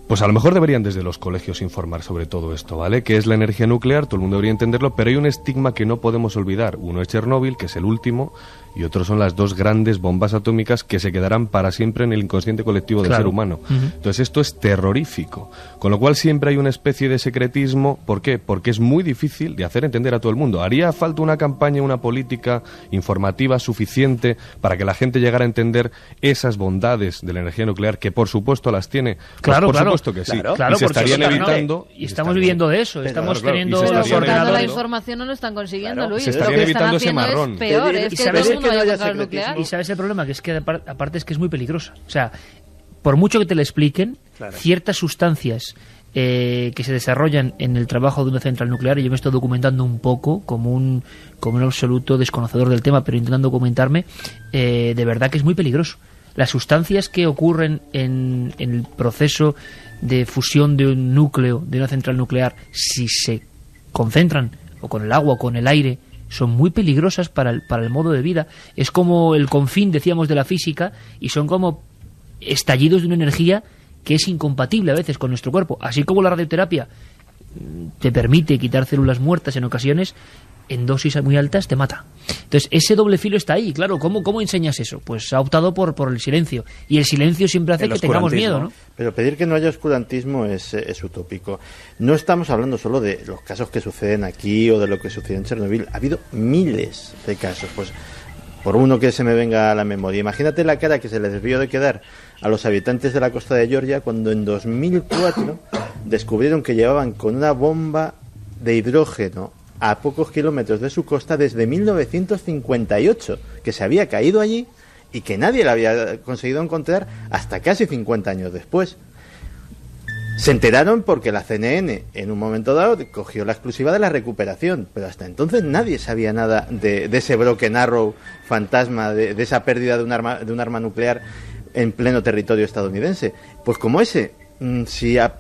Pues a lo mejor deberían desde los colegios informar sobre todo esto, ¿vale? ¿Qué es la energía nuclear? Todo el mundo debería entenderlo, pero hay un estigma que no podemos olvidar. Uno es Chernóbil, que es el último, y otro son las 2 grandes bombas atómicas que se quedarán para siempre en el inconsciente colectivo del ser humano. Entonces esto es terrorífico, con lo cual siempre hay una especie de secretismo. ¿Por qué? Porque es muy difícil de hacer entender a todo el mundo. Haría falta una campaña, una política informativa suficiente para que la gente llegara a entender esas bondades de la energía nuclear, que por supuesto las tiene. Claro, por supuesto que sí. Claro, y se estarían evitando... Y estamos viviendo de eso, estamos teniendo... Pero cortando la información no lo están consiguiendo, Luis. Se estarían evitando ese marrón. Es peor, es que todo el mundo vaya a usar nuclear. Y sabes el problema, que es que aparte es que es muy peligrosa. O sea, por mucho que te lo expliquen, ciertas sustancias que se desarrollan en el trabajo de una central nuclear, y yo me estoy documentando un poco como un absoluto desconocedor del tema, pero intentando documentarme, de verdad que es muy peligroso. Las sustancias que ocurren en el proceso de fusión de un núcleo, de una central nuclear, si se concentran o con el agua o con el aire, son muy peligrosas para el modo de vida. Es como el confín, decíamos, de la física, y son como estallidos de una energía que es incompatible a veces con nuestro cuerpo. Así como la radioterapia te permite quitar células muertas en ocasiones, en dosis muy altas te mata. Entonces ese doble filo está ahí, claro. ¿Cómo enseñas eso? Pues ha optado por el silencio, y el silencio siempre hace que tengamos miedo, ¿no? Pero pedir que no haya oscurantismo es utópico. No estamos hablando solo de los casos que suceden aquí o de lo que sucedió en Chernóbil. Ha habido miles de casos. Pues por uno que se me venga a la memoria, imagínate la cara que se les debió de quedar a los habitantes de la costa de Georgia cuando en 2004 descubrieron que llevaban con una bomba de hidrógeno a pocos kilómetros de su costa desde 1958, que se había caído allí y que nadie la había conseguido encontrar hasta casi 50 años después. Se enteraron porque la CNN en un momento dado cogió la exclusiva de la recuperación, pero hasta entonces nadie sabía nada de ese Broken Arrow fantasma, de esa pérdida de un arma nuclear en pleno territorio estadounidense. Pues como ese,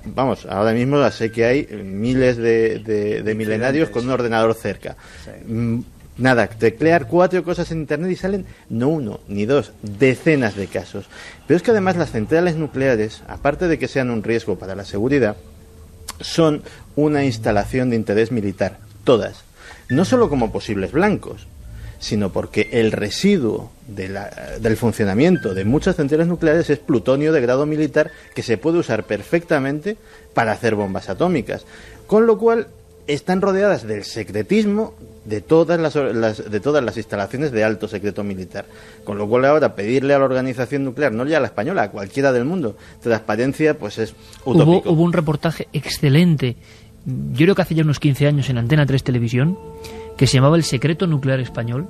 vamos, ahora mismo sé que hay miles de milenarios con un ordenador cerca. Sí. Nada, teclear 4 cosas en Internet y salen no 1 ni 2, decenas de casos. Pero es que además las centrales nucleares, aparte de que sean un riesgo para la seguridad, son una instalación de interés militar, todas. No solo como posibles blancos, sino porque el residuo del funcionamiento de muchas centrales nucleares es plutonio de grado militar que se puede usar perfectamente para hacer bombas atómicas. Con lo cual están rodeadas del secretismo de todas las instalaciones de alto secreto militar. Con lo cual ahora pedirle a la organización nuclear, no ya a la española, a cualquiera del mundo, transparencia, pues es utópico. Hubo un reportaje excelente, yo creo que hace ya unos 15 años en Antena 3 Televisión, que se llamaba El secreto nuclear español,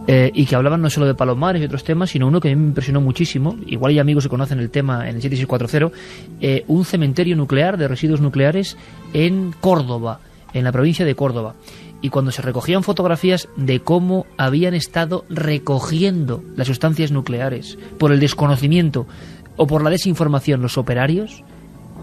y que hablaban no solo de Palomares y otros temas, sino uno que a mí me impresionó muchísimo, igual hay amigos que conocen el tema en el 7640, un cementerio nuclear de residuos nucleares en Córdoba, en la provincia de Córdoba. Y cuando se recogían fotografías de cómo habían estado recogiendo las sustancias nucleares por el desconocimiento o por la desinformación los operarios,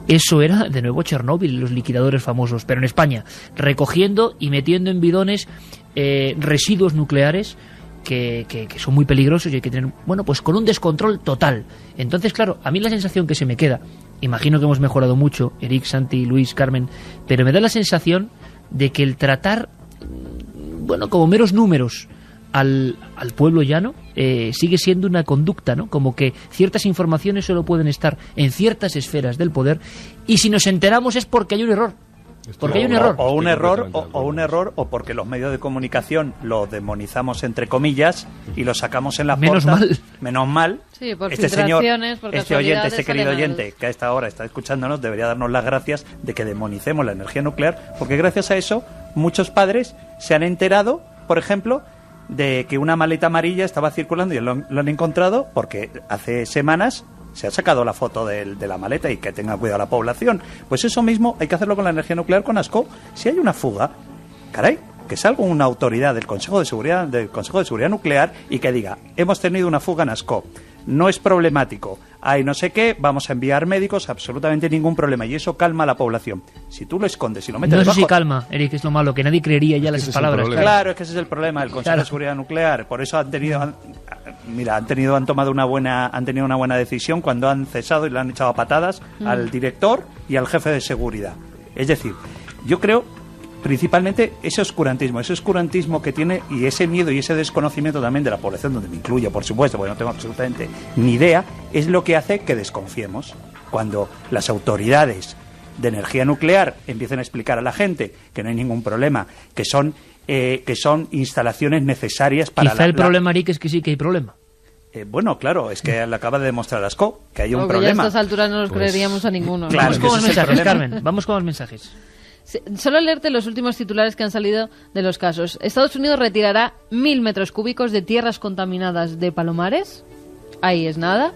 eso era de nuevo Chernóbil, los liquidadores famosos, pero en España, recogiendo y metiendo en bidones residuos nucleares que son muy peligrosos y hay que tener, bueno, pues con un descontrol total. Entonces, claro, a mí la sensación que se me queda, imagino que hemos mejorado mucho, Eric, Santi, Luis, Carmen, pero me da la sensación de que el tratar, bueno, como meros números al pueblo llano sigue siendo una conducta, ¿no? Como que ciertas informaciones solo pueden estar en ciertas esferas del poder y si nos enteramos es porque hay un error. Porque hay un error. O un error, o porque los medios de comunicación lo demonizamos entre comillas y lo sacamos en la portada. Menos mal. Sí, por este señor, por este oyente, este querido oyente que a esta hora está escuchándonos, debería darnos las gracias de que demonicemos la energía nuclear, porque gracias a eso muchos padres se han enterado, por ejemplo, de que una maleta amarilla estaba circulando y lo han encontrado porque hace semanas se ha sacado la foto de la maleta y que tenga cuidado la población. Pues eso mismo hay que hacerlo con la energía nuclear, con ASCO. Si hay una fuga, caray, que salga una autoridad del Consejo de Seguridad Nuclear y que diga, hemos tenido una fuga en ASCO, no es problemático, hay no sé qué, vamos a enviar médicos, absolutamente ningún problema, y eso calma a la población. Si tú lo escondes y lo metes debajo... No sé si calma, Eric, es lo malo, que nadie creería ya las palabras. Claro, es que ese es el problema del Consejo de Seguridad Nuclear, por eso han tenido una buena decisión cuando han cesado y le han echado a patadas al director y al jefe de seguridad. Es decir, yo creo principalmente ese oscurantismo que tiene, y ese miedo y ese desconocimiento también de la población, donde me incluyo, por supuesto, porque no tengo absolutamente ni idea, es lo que hace que desconfiemos. Cuando las autoridades de energía nuclear empiezan a explicar a la gente que no hay ningún problema, que son instalaciones necesarias para... Quizá el problema, Eric, es que sí que hay problema. Bueno, claro, es que le acaba de demostrar ASCO que hay un problema. Ya a estas alturas no nos creeríamos a ninguno. Claro, vamos con los mensajes, Carmen, vamos con los mensajes. Solo leerte los últimos titulares que han salido de los casos. Estados Unidos retirará 1.000 metros cúbicos de tierras contaminadas de Palomares. Ahí es nada.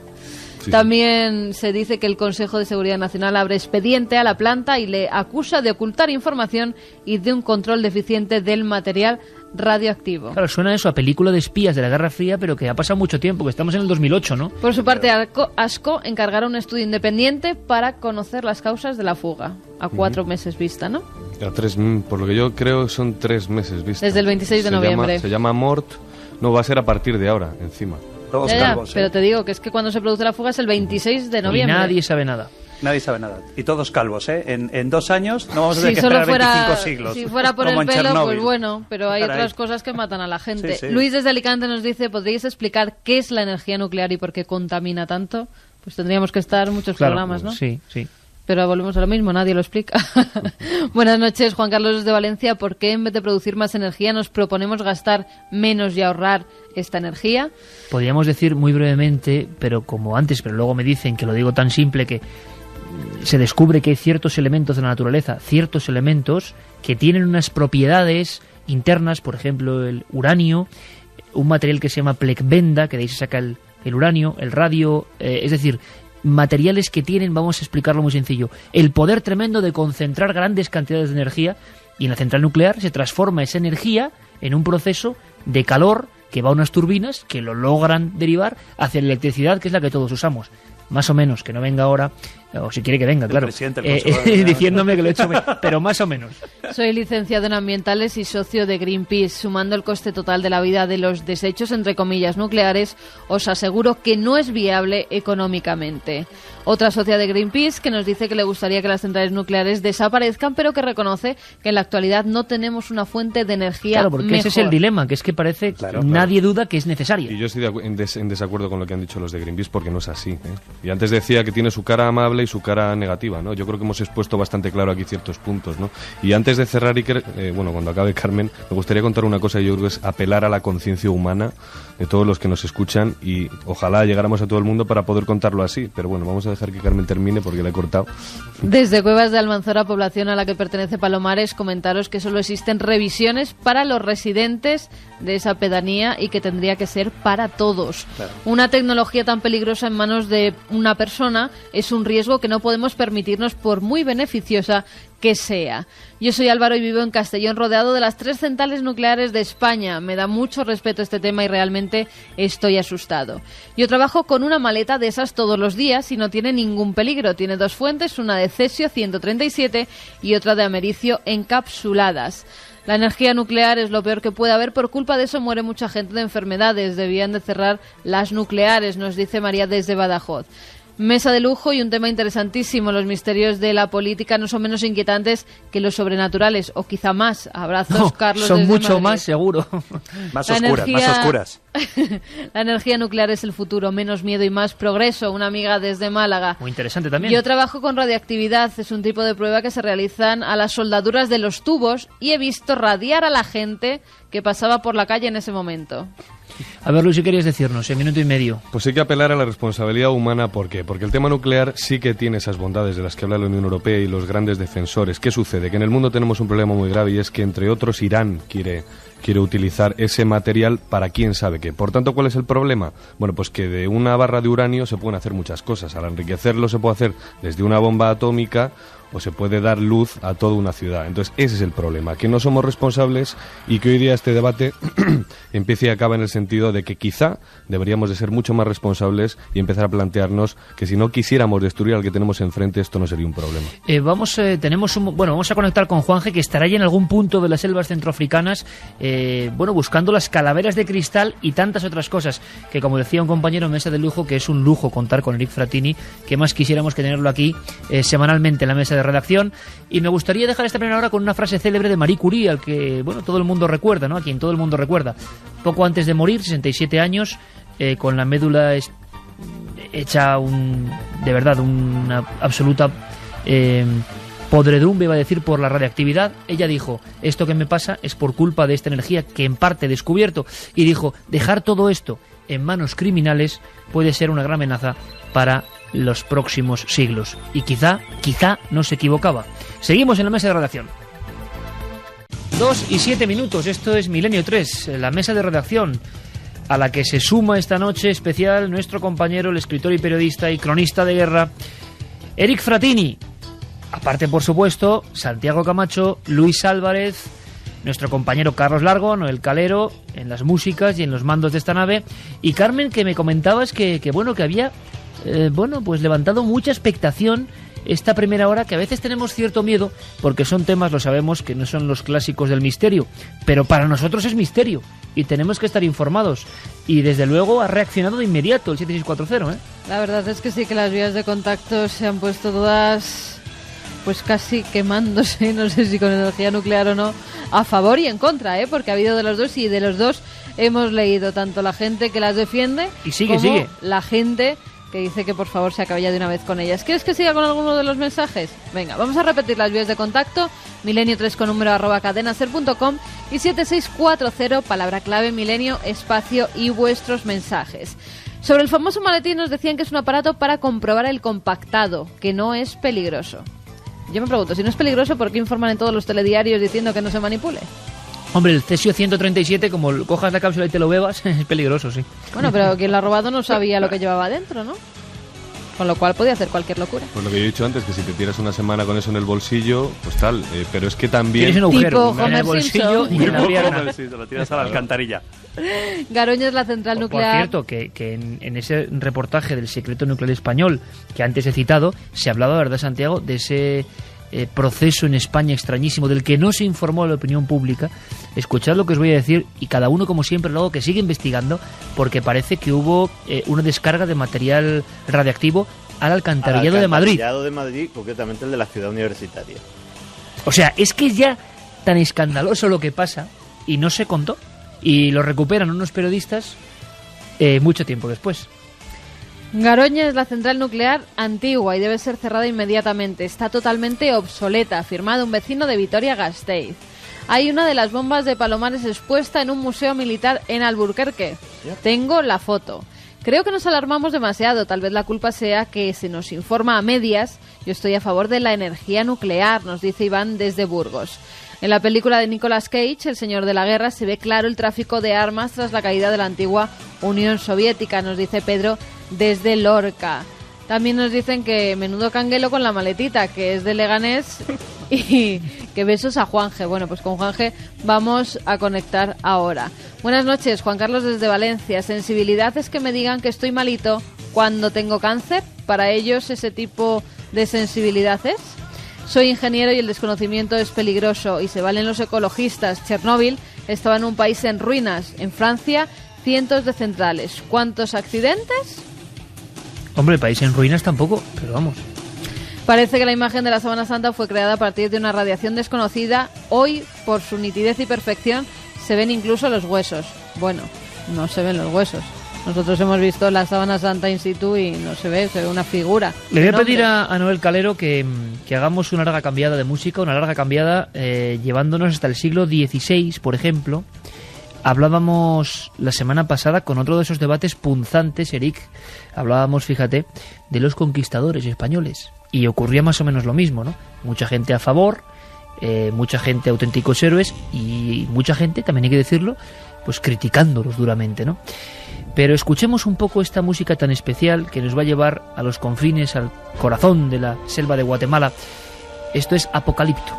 Sí. También se dice que el Consejo de Seguridad Nacional abre expediente a la planta y le acusa de ocultar información y de un control deficiente del material radioactivo. Claro, suena eso a película de espías de la Guerra Fría, pero que ha pasado mucho tiempo, que estamos en el 2008, ¿no? Por su parte, ASCO encargará un estudio independiente para conocer las causas de la fuga. A 4 meses vista, ¿no? A 3, por lo que yo creo son 3 meses vista. Desde el 26 de noviembre. Se llama MORT, no va a ser a partir de ahora, encima. Todos calvos, pero te digo que es que cuando se produce la fuga es el 26 de noviembre. Y nadie sabe nada. Nadie sabe nada. Y todos calvos, ¿eh? En 2 años no vamos a tener que esperar 25 siglos. Si fuera por el pelo, pues bueno, pero hay otras cosas que matan a la gente. Sí. Luis desde Alicante nos dice, ¿podríais explicar qué es la energía nuclear y por qué contamina tanto? Pues tendríamos que estar muchos programas, ¿no? Sí. Pero volvemos a lo mismo, nadie lo explica. Buenas noches, Juan Carlos de Valencia. ¿Por qué en vez de producir más energía nos proponemos gastar menos y ahorrar esta energía? Podríamos decir muy brevemente, pero como antes, pero luego me dicen que lo digo tan simple que se descubre que hay ciertos elementos de la naturaleza, ciertos elementos que tienen unas propiedades internas, por ejemplo el uranio, un material que se llama plecbenda, que de ahí se saca el uranio, el radio, es decir, materiales que tienen, vamos a explicarlo muy sencillo, el poder tremendo de concentrar grandes cantidades de energía, y en la central nuclear se transforma esa energía en un proceso de calor que va a unas turbinas que lo logran derivar hacia la electricidad, que es la que todos usamos. Más o menos, que no venga ahora, o si quiere que venga, claro, diciéndome que lo he hecho, pero más o menos. Soy licenciado en ambientales y socio de Greenpeace. Sumando el coste total de la vida de los desechos, entre comillas, nucleares, os aseguro que no es viable económicamente. Otra socia de Greenpeace que nos dice que le gustaría que las centrales nucleares desaparezcan, pero que reconoce que en la actualidad no tenemos una fuente de energía Claro, porque mejor. ese es el dilema, que es que parece nadie duda que es necesaria. Y yo estoy en desacuerdo con lo que han dicho los de Greenpeace, porque no es así, ¿eh? Y antes decía que tiene su cara amable y su cara negativa, ¿no? Yo creo que hemos expuesto bastante claro aquí ciertos puntos, ¿no? Y antes de cerrar, Iker, cuando acabe Carmen, me gustaría contar una cosa, y yo creo que es apelar a la conciencia humana de todos los que nos escuchan, y ojalá llegáramos a todo el mundo para poder contarlo así, pero bueno, vamos a dejar que Carmen termine porque la he cortado. Desde Cuevas de Almanzora, población a la que pertenece Palomares, comentaros que solo existen revisiones para los residentes de esa pedanía y que tendría que ser para todos. Claro. Una tecnología tan peligrosa en manos de una persona es un riesgo que no podemos permitirnos, por muy beneficiosa que sea. Yo soy Álvaro y vivo en Castellón, rodeado de las 3 centrales nucleares de España. Me da mucho respeto este tema y realmente estoy asustado. Yo trabajo con una maleta de esas todos los días y no tiene ningún peligro. Tiene 2 fuentes, una de cesio 137 y otra de americio encapsuladas. La energía nuclear es lo peor que puede haber, por culpa de eso muere mucha gente de enfermedades. Debían de cerrar las nucleares, nos dice María desde Badajoz. Mesa de lujo y un tema interesantísimo. Los misterios de la política no son menos inquietantes que los sobrenaturales, o quizá más. Abrazos, No, Carlos. son desde mucho Madrid. más, seguro. Más oscuras. La energía nuclear es el futuro, menos miedo y más progreso. Una amiga desde Málaga. Muy interesante también. Yo trabajo con radiactividad, es un tipo de prueba que se realizan a las soldaduras de los tubos y he visto radiar a la gente que pasaba por la calle en ese momento. A ver, Luis, ¿qué querías decirnos en minuto y medio? Pues hay que apelar a la responsabilidad humana. ¿Por qué? Porque el tema nuclear sí que tiene esas bondades de las que habla la Unión Europea y los grandes defensores. ¿Qué sucede? Que en el mundo tenemos un problema muy grave, y es que, entre otros, Irán quiere utilizar ese material para quién sabe qué. Por tanto, ¿cuál es el problema? Bueno, pues que de una barra de uranio se pueden hacer muchas cosas. Al enriquecerlo se puede hacer desde una bomba atómica o se puede dar luz a toda una ciudad. Entonces, ese es el problema, que no somos responsables y que hoy día este debate empiece y acaba en el sentido de que quizá deberíamos de ser mucho más responsables y empezar a plantearnos que si no quisiéramos destruir al que tenemos enfrente, esto no sería un problema. Vamos a conectar con Juanje, que estará ahí en algún punto de las selvas centroafricanas, buscando las calaveras de cristal y tantas otras cosas, que como decía un compañero en Mesa de Lujo, que es un lujo contar con Eric Fratini, que más quisiéramos que tenerlo aquí semanalmente en la mesa de redacción. Y me gustaría dejar esta primera hora con una frase célebre de Marie Curie, al que todo el mundo recuerda, ¿no? A quien todo el mundo recuerda. Poco antes de morir, 67 años, con la médula hecha una absoluta podredumbre, iba a decir, por la radiactividad. Ella dijo: esto que me pasa es por culpa de esta energía que en parte he descubierto. Y dijo: dejar todo esto en manos criminales puede ser una gran amenaza para los próximos siglos. Y quizá no se equivocaba. Seguimos en la mesa de redacción. 2:07, esto es Milenio 3, la mesa de redacción, a la que se suma esta noche especial nuestro compañero, el escritor y periodista y cronista de guerra, Eric Fratini. Aparte, por supuesto, Santiago Camacho, Luis Álvarez, nuestro compañero Carlos Largo, Noel Calero, en las músicas y en los mandos de esta nave, y Carmen, que me comentabas que había levantado mucha expectación esta primera hora, que a veces tenemos cierto miedo, porque son temas, lo sabemos, que no son los clásicos del misterio, pero para nosotros es misterio y tenemos que estar informados. Y desde luego ha reaccionado de inmediato el 7640, ¿eh? La verdad es que sí, que las vías de contacto se han puesto todas pues casi quemándose, no sé si con energía nuclear o no, a favor y en contra, porque ha habido de los dos, y de los dos hemos leído tanto la gente que las defiende y sigue la gente que dice que por favor se acabe ya de una vez con ellas. ¿Quieres que siga con alguno de los mensajes? Venga, vamos a repetir las vías de contacto: milenio3 con número @cadenaser.com y 7640, palabra clave milenio, espacio y vuestros mensajes. Sobre el famoso maletín nos decían que es un aparato para comprobar el compactado, que no es peligroso. Yo me pregunto, si no es peligroso, ¿por qué informan en todos los telediarios diciendo que no se manipule? Hombre, el cesio 137, como cojas la cápsula y te lo bebas, es peligroso, sí. Bueno, pero quien lo ha robado no sabía lo que llevaba adentro, ¿no? Con lo cual podía hacer cualquier locura. Pues lo que yo he dicho antes, que si te tiras una semana con eso en el bolsillo, pues tal, pero es que también... Tienes un agujero tipo en el bolsillo y en la pierna. Sí, te lo tiras a la alcantarilla. Garoña es la central nuclear. Por cierto, que en ese reportaje del secreto nuclear español que antes he citado, se hablaba, ¿verdad, Santiago?, de ese proceso en España extrañísimo del que no se informó a la opinión pública. Escuchad lo que os voy a decir, y cada uno, como siempre, luego que sigue investigando, porque parece que hubo una descarga de material radiactivo al alcantarillado de Madrid. Alcantarillado de Madrid, concretamente el de la ciudad universitaria. O sea, es que es ya tan escandaloso lo que pasa y no se contó. Y lo recuperan unos periodistas mucho tiempo después. Garoña es la central nuclear antigua y debe ser cerrada inmediatamente. Está totalmente obsoleta, afirmado un vecino de Vitoria-Gasteiz. Hay una de las bombas de Palomares expuesta en un museo militar en Alburquerque. Tengo la foto. Creo que nos alarmamos demasiado. Tal vez la culpa sea que se nos informa a medias. Yo estoy a favor de la energía nuclear, nos dice Iván desde Burgos. En la película de Nicolas Cage, El Señor de la Guerra, se ve claro el tráfico de armas tras la caída de la antigua Unión Soviética, nos dice Pedro desde Lorca. También nos dicen que menudo canguelo con la maletita, que es de Leganés, y que besos a Juanje. Bueno, pues con Juanje vamos a conectar ahora. Buenas noches, Juan Carlos desde Valencia. Sensibilidad es que me digan que estoy malito cuando tengo cáncer. Para ellos ese tipo de sensibilidad es. Soy ingeniero y el desconocimiento es peligroso y se valen los ecologistas. Chernóbil estaba en un país en ruinas. En Francia, cientos de centrales. ¿Cuántos accidentes? Hombre, el país en ruinas tampoco, pero vamos. Parece que la imagen de la Sábana Santa fue creada a partir de una radiación desconocida. Hoy, por su nitidez y perfección, se ven incluso los huesos. Bueno, no se ven los huesos. Nosotros hemos visto la Sábana Santa in situ y no se ve una figura. Le voy a pedir a Noel Calero que hagamos una larga cambiada de música, una larga cambiada llevándonos hasta el siglo XVI, por ejemplo. Hablábamos la semana pasada con otro de esos debates punzantes, Eric. Hablábamos, fíjate, de los conquistadores españoles. Y ocurría más o menos lo mismo, ¿no? Mucha gente a favor, mucha gente auténticos héroes y mucha gente, también hay que decirlo, pues criticándolos duramente, ¿no? Pero escuchemos un poco esta música tan especial que nos va a llevar a los confines, al corazón de la selva de Guatemala. Esto es Apocalipto.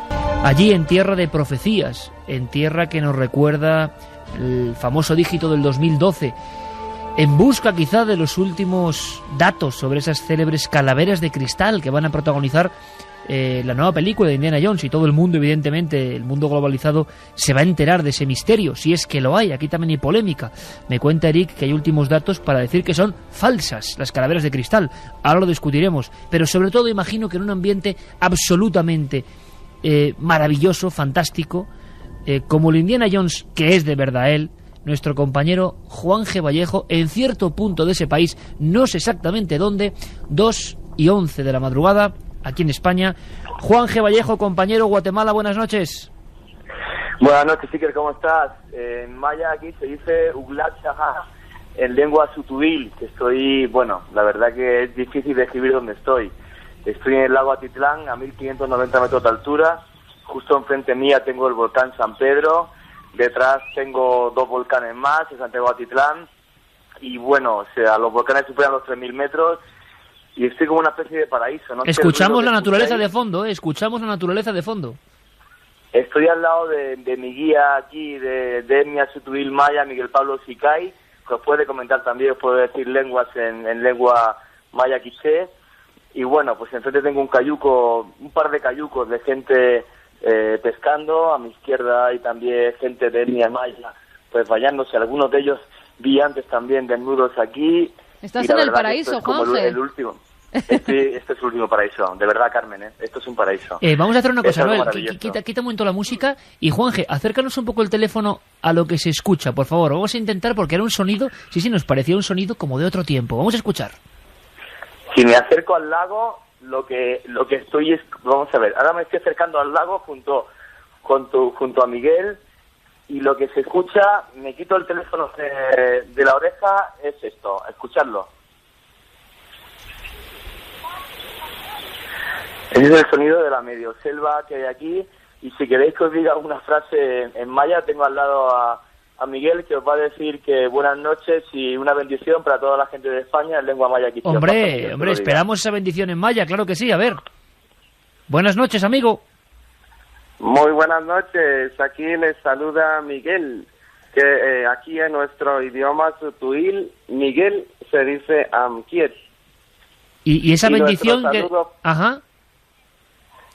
Allí, en tierra de profecías, en tierra que nos recuerda el famoso dígito del 2012, en busca quizá de los últimos datos sobre esas célebres calaveras de cristal que van a protagonizar la nueva película de Indiana Jones, y todo el mundo, evidentemente, el mundo globalizado, se va a enterar de ese misterio, si es que lo hay. Aquí también hay polémica. Me cuenta Eric que hay últimos datos para decir que son falsas las calaveras de cristal. Ahora lo discutiremos, pero sobre todo imagino que en un ambiente absolutamente maravilloso, fantástico, como el Indiana Jones, que es de verdad él, nuestro compañero Juanje Vallejo, en cierto punto de ese país, no sé exactamente dónde, 2:11 de la madrugada, aquí en España. Juanje Vallejo, compañero, Guatemala, buenas noches. Buenas noches, Iker, ¿cómo estás? En maya aquí se dice Uglat Shahá, en lengua sutubil, que estoy, bueno, la verdad que es difícil describir dónde estoy. Estoy en el lago Atitlán, a 1590 metros de altura. Justo enfrente mía tengo el volcán San Pedro. Detrás tengo dos volcanes más, en Santiago Atitlán. Y bueno, o sea, los volcanes superan los 3.000 metros. Y estoy como una especie de paraíso, ¿no? Escuchamos la naturaleza de fondo, escuchamos la naturaleza de fondo. Estoy al lado de mi guía aquí de etnia sutubil maya, Miguel Pablo Sicay, que os puede comentar también, os puede decir lenguas en lengua maya quiché. Y bueno, pues enfrente tengo un par de cayucos de gente pescando, a mi izquierda hay también gente de etnia maya, pues bañándose. Algunos de ellos vi antes también desnudos aquí. Estás en el paraíso, Juanje. El último. Este es el último paraíso, de verdad, Carmen, esto es un paraíso. Vamos a hacer una cosa, Noel, quita un momento la música y, Juanje, acércanos un poco el teléfono a lo que se escucha, por favor. Vamos a intentar, porque era un sonido, sí, nos parecía un sonido como de otro tiempo. Vamos a escuchar. Si me acerco al lago, lo que estoy es, vamos a ver, ahora me estoy acercando al lago junto a Miguel, y lo que se escucha, me quito el teléfono de la oreja, es esto, escucharlo. Ese es el sonido de la medioselva que hay aquí, y si queréis que os diga una frase en maya, tengo al lado a a Miguel, que os va a decir que buenas noches y una bendición para toda la gente de España en lengua maya. Hombre, esperamos esa bendición en maya, claro que sí, a ver. Buenas noches, amigo. Muy buenas noches, aquí les saluda Miguel, que aquí en nuestro idioma sutuil, Miguel se dice Amkiet. Y esa bendición que... Ajá.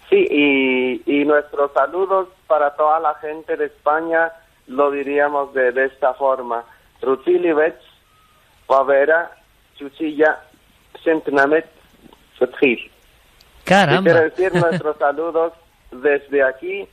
Sí, y nuestros saludos para toda la gente de España lo diríamos de esta forma. Rutilivech, Wavera, Chuchilla, Sentnamet, Sutril. Caramba. Quiero decir nuestros saludos desde aquí,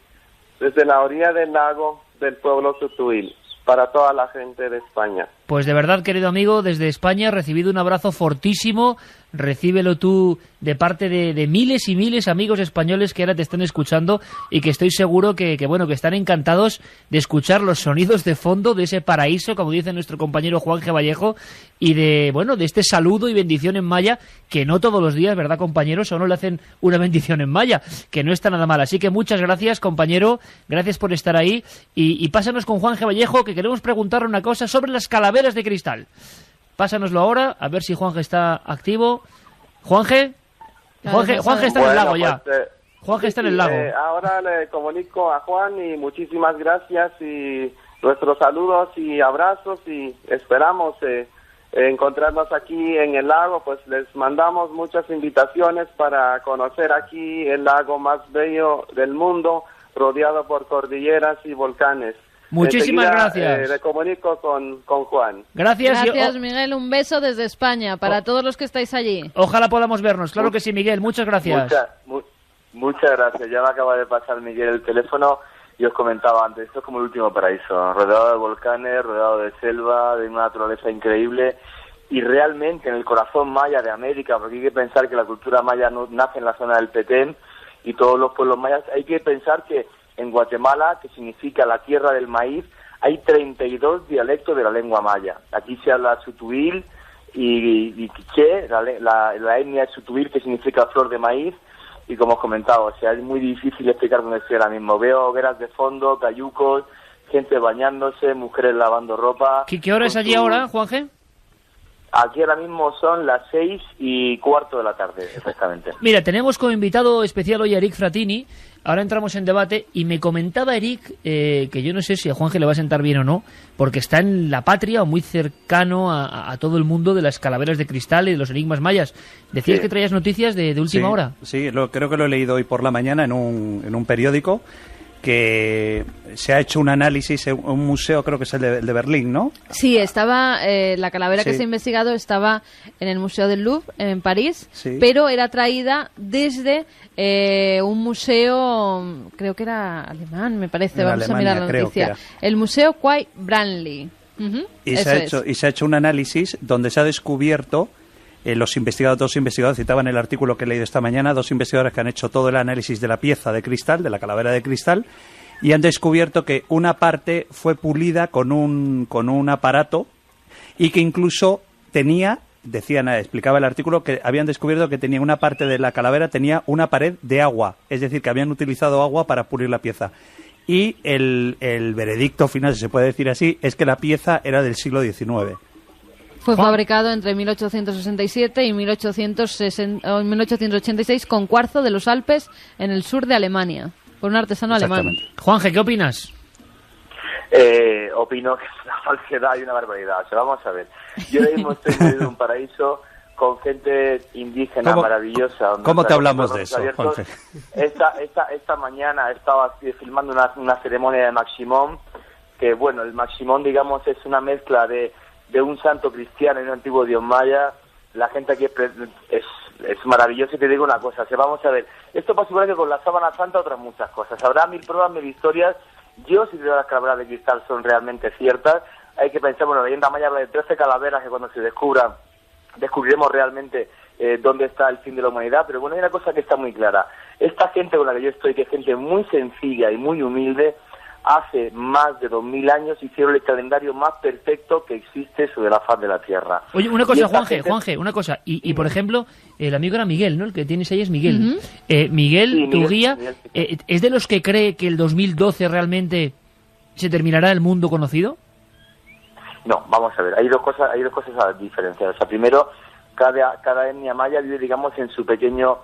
desde la orilla del lago del pueblo Sutuil, para toda la gente de España. Pues de verdad, querido amigo, desde España, recibido un abrazo fortísimo. Recíbelo tú de parte de miles y miles de amigos españoles que ahora te están escuchando y que estoy seguro que están encantados de escuchar los sonidos de fondo de ese paraíso, como dice nuestro compañero Juan G. Vallejo, y de este saludo y bendición en maya, que no todos los días, ¿verdad, compañeros? A uno le hacen una bendición en maya, que no está nada mal. Así que muchas gracias, compañero, gracias por estar ahí, y pásanos con Juan G. Vallejo, que queremos preguntarle una cosa sobre las calaveras de cristal. Pásanoslo ahora, a ver si Juanje está activo. ¿Juanje? Juanje está en el lago ya. Juanje está en el lago. Ahora le comunico a Juan y muchísimas gracias y nuestros saludos y abrazos y esperamos encontrarnos aquí en el lago. Pues les mandamos muchas invitaciones para conocer aquí el lago más bello del mundo, rodeado por cordilleras y volcanes. Muchísimas gracias. Le comunico con Juan. Gracias. Gracias, Miguel. Un beso desde España para todos los que estáis allí. Ojalá podamos vernos. Claro que sí, Miguel. Muchas gracias. Muchas gracias. Ya me acaba de pasar Miguel el teléfono y os comentaba antes, esto es como el último paraíso, rodeado de volcanes, rodeado de selva, de una naturaleza increíble y realmente en el corazón maya de América, porque hay que pensar que la cultura maya no nace en la zona del Petén y todos los pueblos mayas, hay que pensar que en Guatemala, que significa la tierra del maíz, hay 32 dialectos de la lengua maya. Aquí se habla sutuil y quiché, la etnia es sutuil, que significa flor de maíz, y como os comentaba, o sea, es muy difícil explicar dónde estoy ahora mismo. Veo hogueras de fondo, cayucos, gente bañándose, mujeres lavando ropa. ¿Qué hora es allí ahora, Juanje? Aquí ahora mismo son las 6:15 de la tarde, exactamente. Mira, tenemos como invitado especial hoy a Eric Fratini. Ahora entramos en debate y me comentaba Eric que yo no sé si a Juanje le va a sentar bien o no, porque está en la patria o muy cercano a todo el mundo de las calaveras de cristal y de los enigmas mayas. Decías que traías noticias de última hora. Sí, creo que lo he leído hoy por la mañana en un periódico, que se ha hecho un análisis en un museo, creo que es el de Berlín, ¿no? Sí, estaba la calavera que se ha investigado estaba en el Museo del Louvre, en París, pero era traída desde un museo, creo que era alemán, me parece, vamos a mirar la noticia. El Museo Quai Branly. Y se ha hecho un análisis donde se ha descubierto, dos investigadores, citaban el artículo que he leído esta mañana, 2 investigadores que han hecho todo el análisis de la pieza de cristal, de la calavera de cristal, y han descubierto que una parte fue pulida con un aparato y que incluso explicaba el artículo, que habían descubierto que tenía una parte de la calavera, tenía una pared de agua, es decir, que habían utilizado agua para pulir la pieza. Y el veredicto final, si se puede decir así, es que la pieza era del siglo XIX. Fue fabricado entre 1867 y 1886 con cuarzo de los Alpes en el sur de Alemania, por un artesano alemán. Juanje, ¿qué opinas? Opino que es una falsedad y una barbaridad. O sea, vamos a ver. Yo ahora mismo estoy en un paraíso con gente indígena maravillosa. ¿Cómo te hablamos de eso, Juanje? Esta mañana estaba filmando una ceremonia de Maximón, que bueno, el Maximón, digamos, es una mezcla de un santo cristiano y un antiguo dios maya. La gente aquí es maravillosa y te digo una cosa, vamos a ver, esto pasa igual que con la sábana santa, otras muchas cosas. Habrá 1000 pruebas, 1000 historias. Yo si creo que las calaveras de cristal son realmente ciertas. Hay que pensar, bueno, la leyenda maya habla de 13 calaveras que cuando se descubriremos realmente dónde está el fin de la humanidad. Pero bueno, hay una cosa que está muy clara. Esta gente con la que yo estoy, que es gente muy sencilla y muy humilde, hace más de 2000 años hicieron el calendario más perfecto que existe sobre la faz de la Tierra. Oye, una cosa, Juanje, una cosa. Y por ejemplo, el amigo era Miguel, ¿no? El que tienes ahí es Miguel. Miguel, sí, tu guía, Miguel. ¿Es de los que cree que el 2012 realmente se terminará el mundo conocido? No, vamos a ver, hay dos cosas a diferenciar. O sea, primero, cada etnia maya vive, digamos, en su pequeña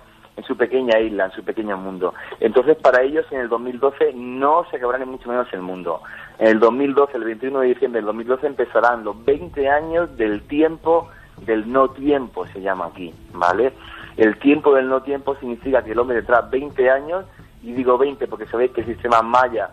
isla, en su pequeño mundo. Entonces, para ellos, en el 2012 no se acabará ni mucho menos el mundo. En el 2012, el 21 de diciembre del 2012, empezarán los 20 años del tiempo del no tiempo, se llama aquí, ¿vale? El tiempo del no tiempo significa que el hombre tendrá 20 años, y digo 20 porque sabéis que el sistema maya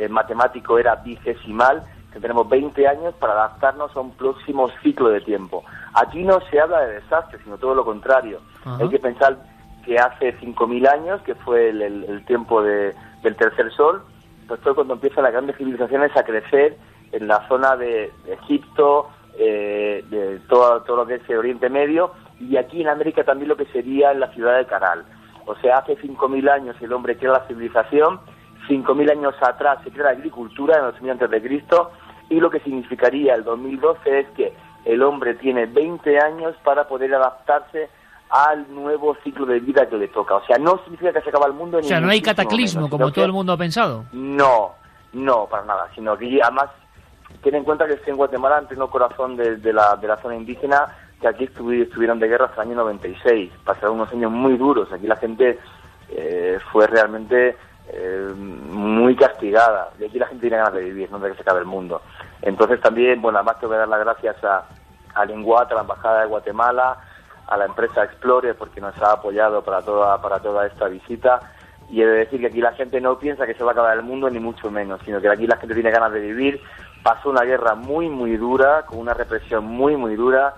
matemático era vigesimal, que tenemos 20 años para adaptarnos a un próximo ciclo de tiempo. Aquí no se habla de desastre, sino todo lo contrario. Ajá. Hay que pensar que hace 5.000 años, que fue el tiempo del tercer sol, pues fue cuando empiezan las grandes civilizaciones a crecer en la zona de Egipto, de todo lo que es el Oriente Medio, y aquí en América también lo que sería en la ciudad de Caral. O sea, hace 5.000 años el hombre crea la civilización, 5.000 años atrás se crea la agricultura en los 2000 antes de Cristo, y lo que significaría el 2012 es que el hombre tiene 20 años para poder adaptarse al nuevo ciclo de vida que le toca. O sea, no significa que se acaba el mundo. O sea, no hay cataclismo, menos, como todo el mundo ha pensado. No, para nada, sino que además ten en cuenta que estoy en Guatemala, en pleno corazón de la zona indígena, que aquí estuvieron de guerra hasta el año 96. Pasaron unos años muy duros. Aquí la gente fue realmente muy castigada. Y aquí la gente tiene ganas de vivir, no de que se acabe el mundo. Entonces también, bueno, además tengo que dar las gracias a Linguat, a la Embajada de Guatemala, a la empresa Explorer, porque nos ha apoyado para toda esta visita. Y he de decir que aquí la gente no piensa que se va a acabar el mundo, ni mucho menos, sino que aquí la gente tiene ganas de vivir. Pasó una guerra muy, muy dura, con una represión muy, muy dura,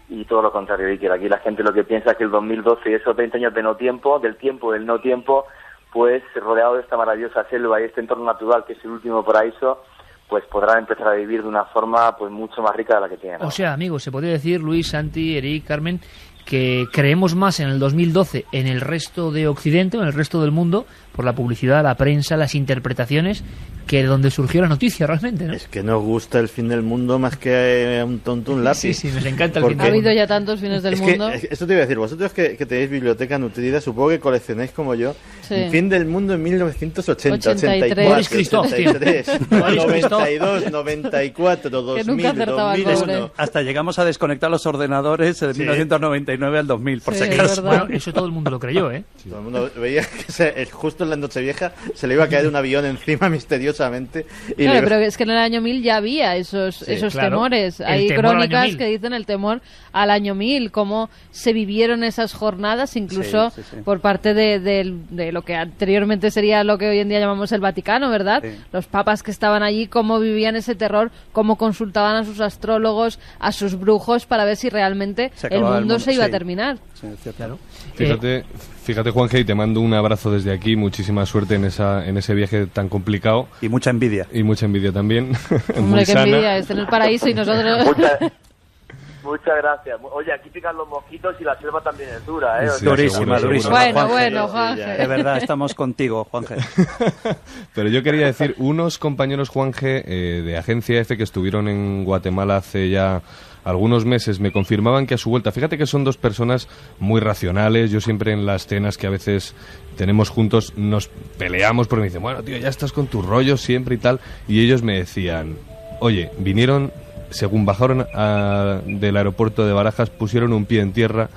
y todo lo contrario, y que aquí la gente lo que piensa es que el 2012 y esos 20 años de no tiempo, del no tiempo, pues rodeado de esta maravillosa selva y este entorno natural que es el último paraíso, pues podrán empezar a vivir de una forma pues mucho más rica de la que tienen. O sea, amigos, se podría decir, Luis, Santi, Eric, Carmen, que creemos más en el 2012 en el resto de Occidente, en el resto del mundo, por la publicidad, la prensa, las interpretaciones, que de donde surgió la noticia realmente, ¿no? Es que nos gusta el fin del mundo más que un tonto un lápiz. Sí, nos encanta el fin del Ha mundo. habido ya tantos fines del mundo. Esto te iba a decir, vosotros que tenéis biblioteca nutrida, supongo que coleccionáis como yo. Sí. Fin del mundo en 1980, 83. 84, 83, 92, 94, 2000, nunca acertaba el 2001. Hasta llegamos a desconectar los ordenadores de 1999 al 2000, por si acaso. Bueno, eso todo el mundo lo creyó, ¿eh? Todo el mundo veía que justo en la Nochevieja se le iba a caer un avión encima misteriosamente. Y Claro, pero es que en el año 1000 ya había esos claro. temores. El Hay temor al año crónicas 1000. que dicen el temor al año 1000, cómo se vivieron esas jornadas, incluso Sí. por parte de lo que anteriormente sería lo que hoy en día llamamos el Vaticano, ¿verdad? Sí. Los papas que estaban allí, cómo vivían ese terror, cómo consultaban a sus astrólogos, a sus brujos, para ver si realmente Se el acababa mundo se iba a sí. terminar. Sí, es cierto. Claro. Fíjate, Juanje, y te mando un abrazo desde aquí, muchísima suerte en ese viaje tan complicado. Y mucha envidia. Y mucha envidia también. Hombre, Muy qué sana. envidia, es en el paraíso y nosotros... Muchas gracias. Oye, aquí pican los mosquitos y la selva también es dura, ¿eh? O Sí, sea, Durísima, seguro, durísima. seguro. Bueno, Juanje. De verdad, estamos contigo, Juanje. Pero yo quería decir, unos compañeros, Juanje, de Agencia F, que estuvieron en Guatemala hace ya algunos meses, me confirmaban que a su vuelta, fíjate que son dos personas muy racionales. Yo siempre en las cenas que a veces tenemos juntos nos peleamos porque me dicen, bueno, tío, ya estás con tus rollos siempre y tal. Y ellos me decían, oye, vinieron, según bajaron del aeropuerto de Barajas, pusieron un pie en tierra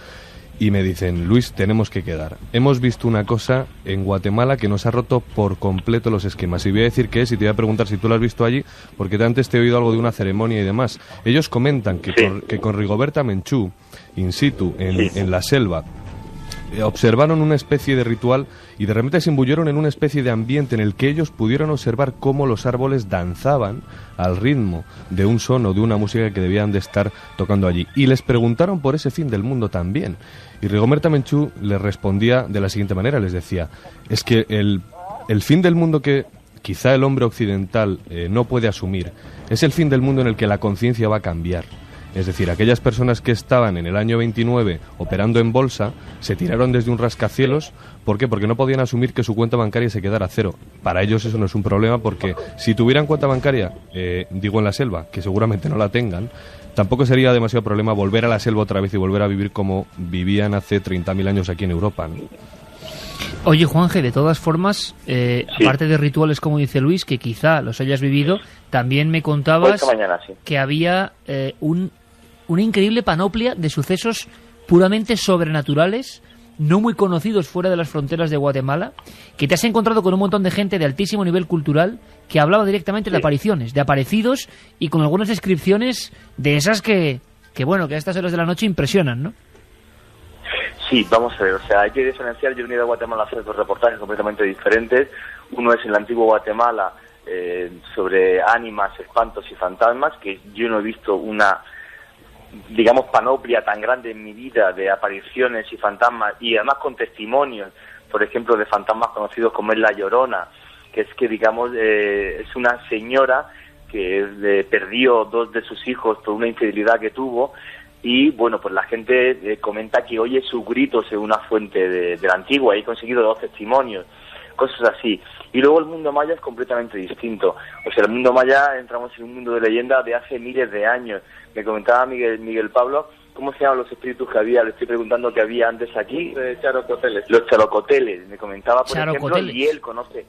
y me dicen, Luis, tenemos que quedar. Hemos visto una cosa en Guatemala que nos ha roto por completo los esquemas. Y voy a decir qué es, y te voy a preguntar si tú lo has visto allí, porque antes te he oído algo de una ceremonia y demás. Ellos comentan que con Rigoberta Menchú, in situ, en la selva, observaron una especie de ritual y de repente se imbuyeron en una especie de ambiente en el que ellos pudieron observar cómo los árboles danzaban al ritmo de un son o de una música que debían de estar tocando allí. Y les preguntaron por ese fin del mundo también. Y Rigoberta Menchú les respondía de la siguiente manera, les decía, es que el fin del mundo que quizá el hombre occidental no puede asumir es el fin del mundo en el que la conciencia va a cambiar. Es decir, aquellas personas que estaban en el año 29 operando en bolsa se tiraron desde un rascacielos. ¿Por qué? Porque no podían asumir que su cuenta bancaria se quedara a cero. Para ellos eso no es un problema, porque si tuvieran cuenta bancaria, digo en la selva, que seguramente no la tengan, tampoco sería demasiado problema volver a la selva otra vez y volver a vivir como vivían hace 30.000 años aquí en Europa, ¿no? Oye, Juanje, de todas formas, aparte de rituales, como dice Luis, que quizá los hayas vivido, también me contabas que había una increíble panoplia de sucesos puramente sobrenaturales, no muy conocidos fuera de las fronteras de Guatemala, que te has encontrado con un montón de gente de altísimo nivel cultural que hablaba directamente de apariciones, de aparecidos, y con algunas descripciones de esas que bueno, que a estas horas de la noche impresionan, ¿no? Sí, vamos a ver, o sea, hay que diferenciar. Yo he venido a Guatemala a hacer dos reportajes completamente diferentes. Uno es en el antiguo Guatemala, sobre ánimas, espantos y fantasmas, que yo no he visto una, digamos, panoplia tan grande en mi vida de apariciones y fantasmas, y además con testimonios, por ejemplo, de fantasmas conocidos como es La Llorona, que es que, digamos, es una señora que perdió 2 de sus hijos por una infidelidad que tuvo, y bueno, pues la gente comenta que oye sus gritos en una fuente de la antigua, y he conseguido 2 testimonios, cosas así. Y luego el mundo maya es completamente distinto. O sea, el mundo maya, entramos en un mundo de leyenda de hace miles de años. Me comentaba Miguel Pablo, ¿cómo se llaman los espíritus que había? Le estoy preguntando que había antes aquí. Charocoteles. Los charocoteles, me comentaba, por ejemplo, y él conoce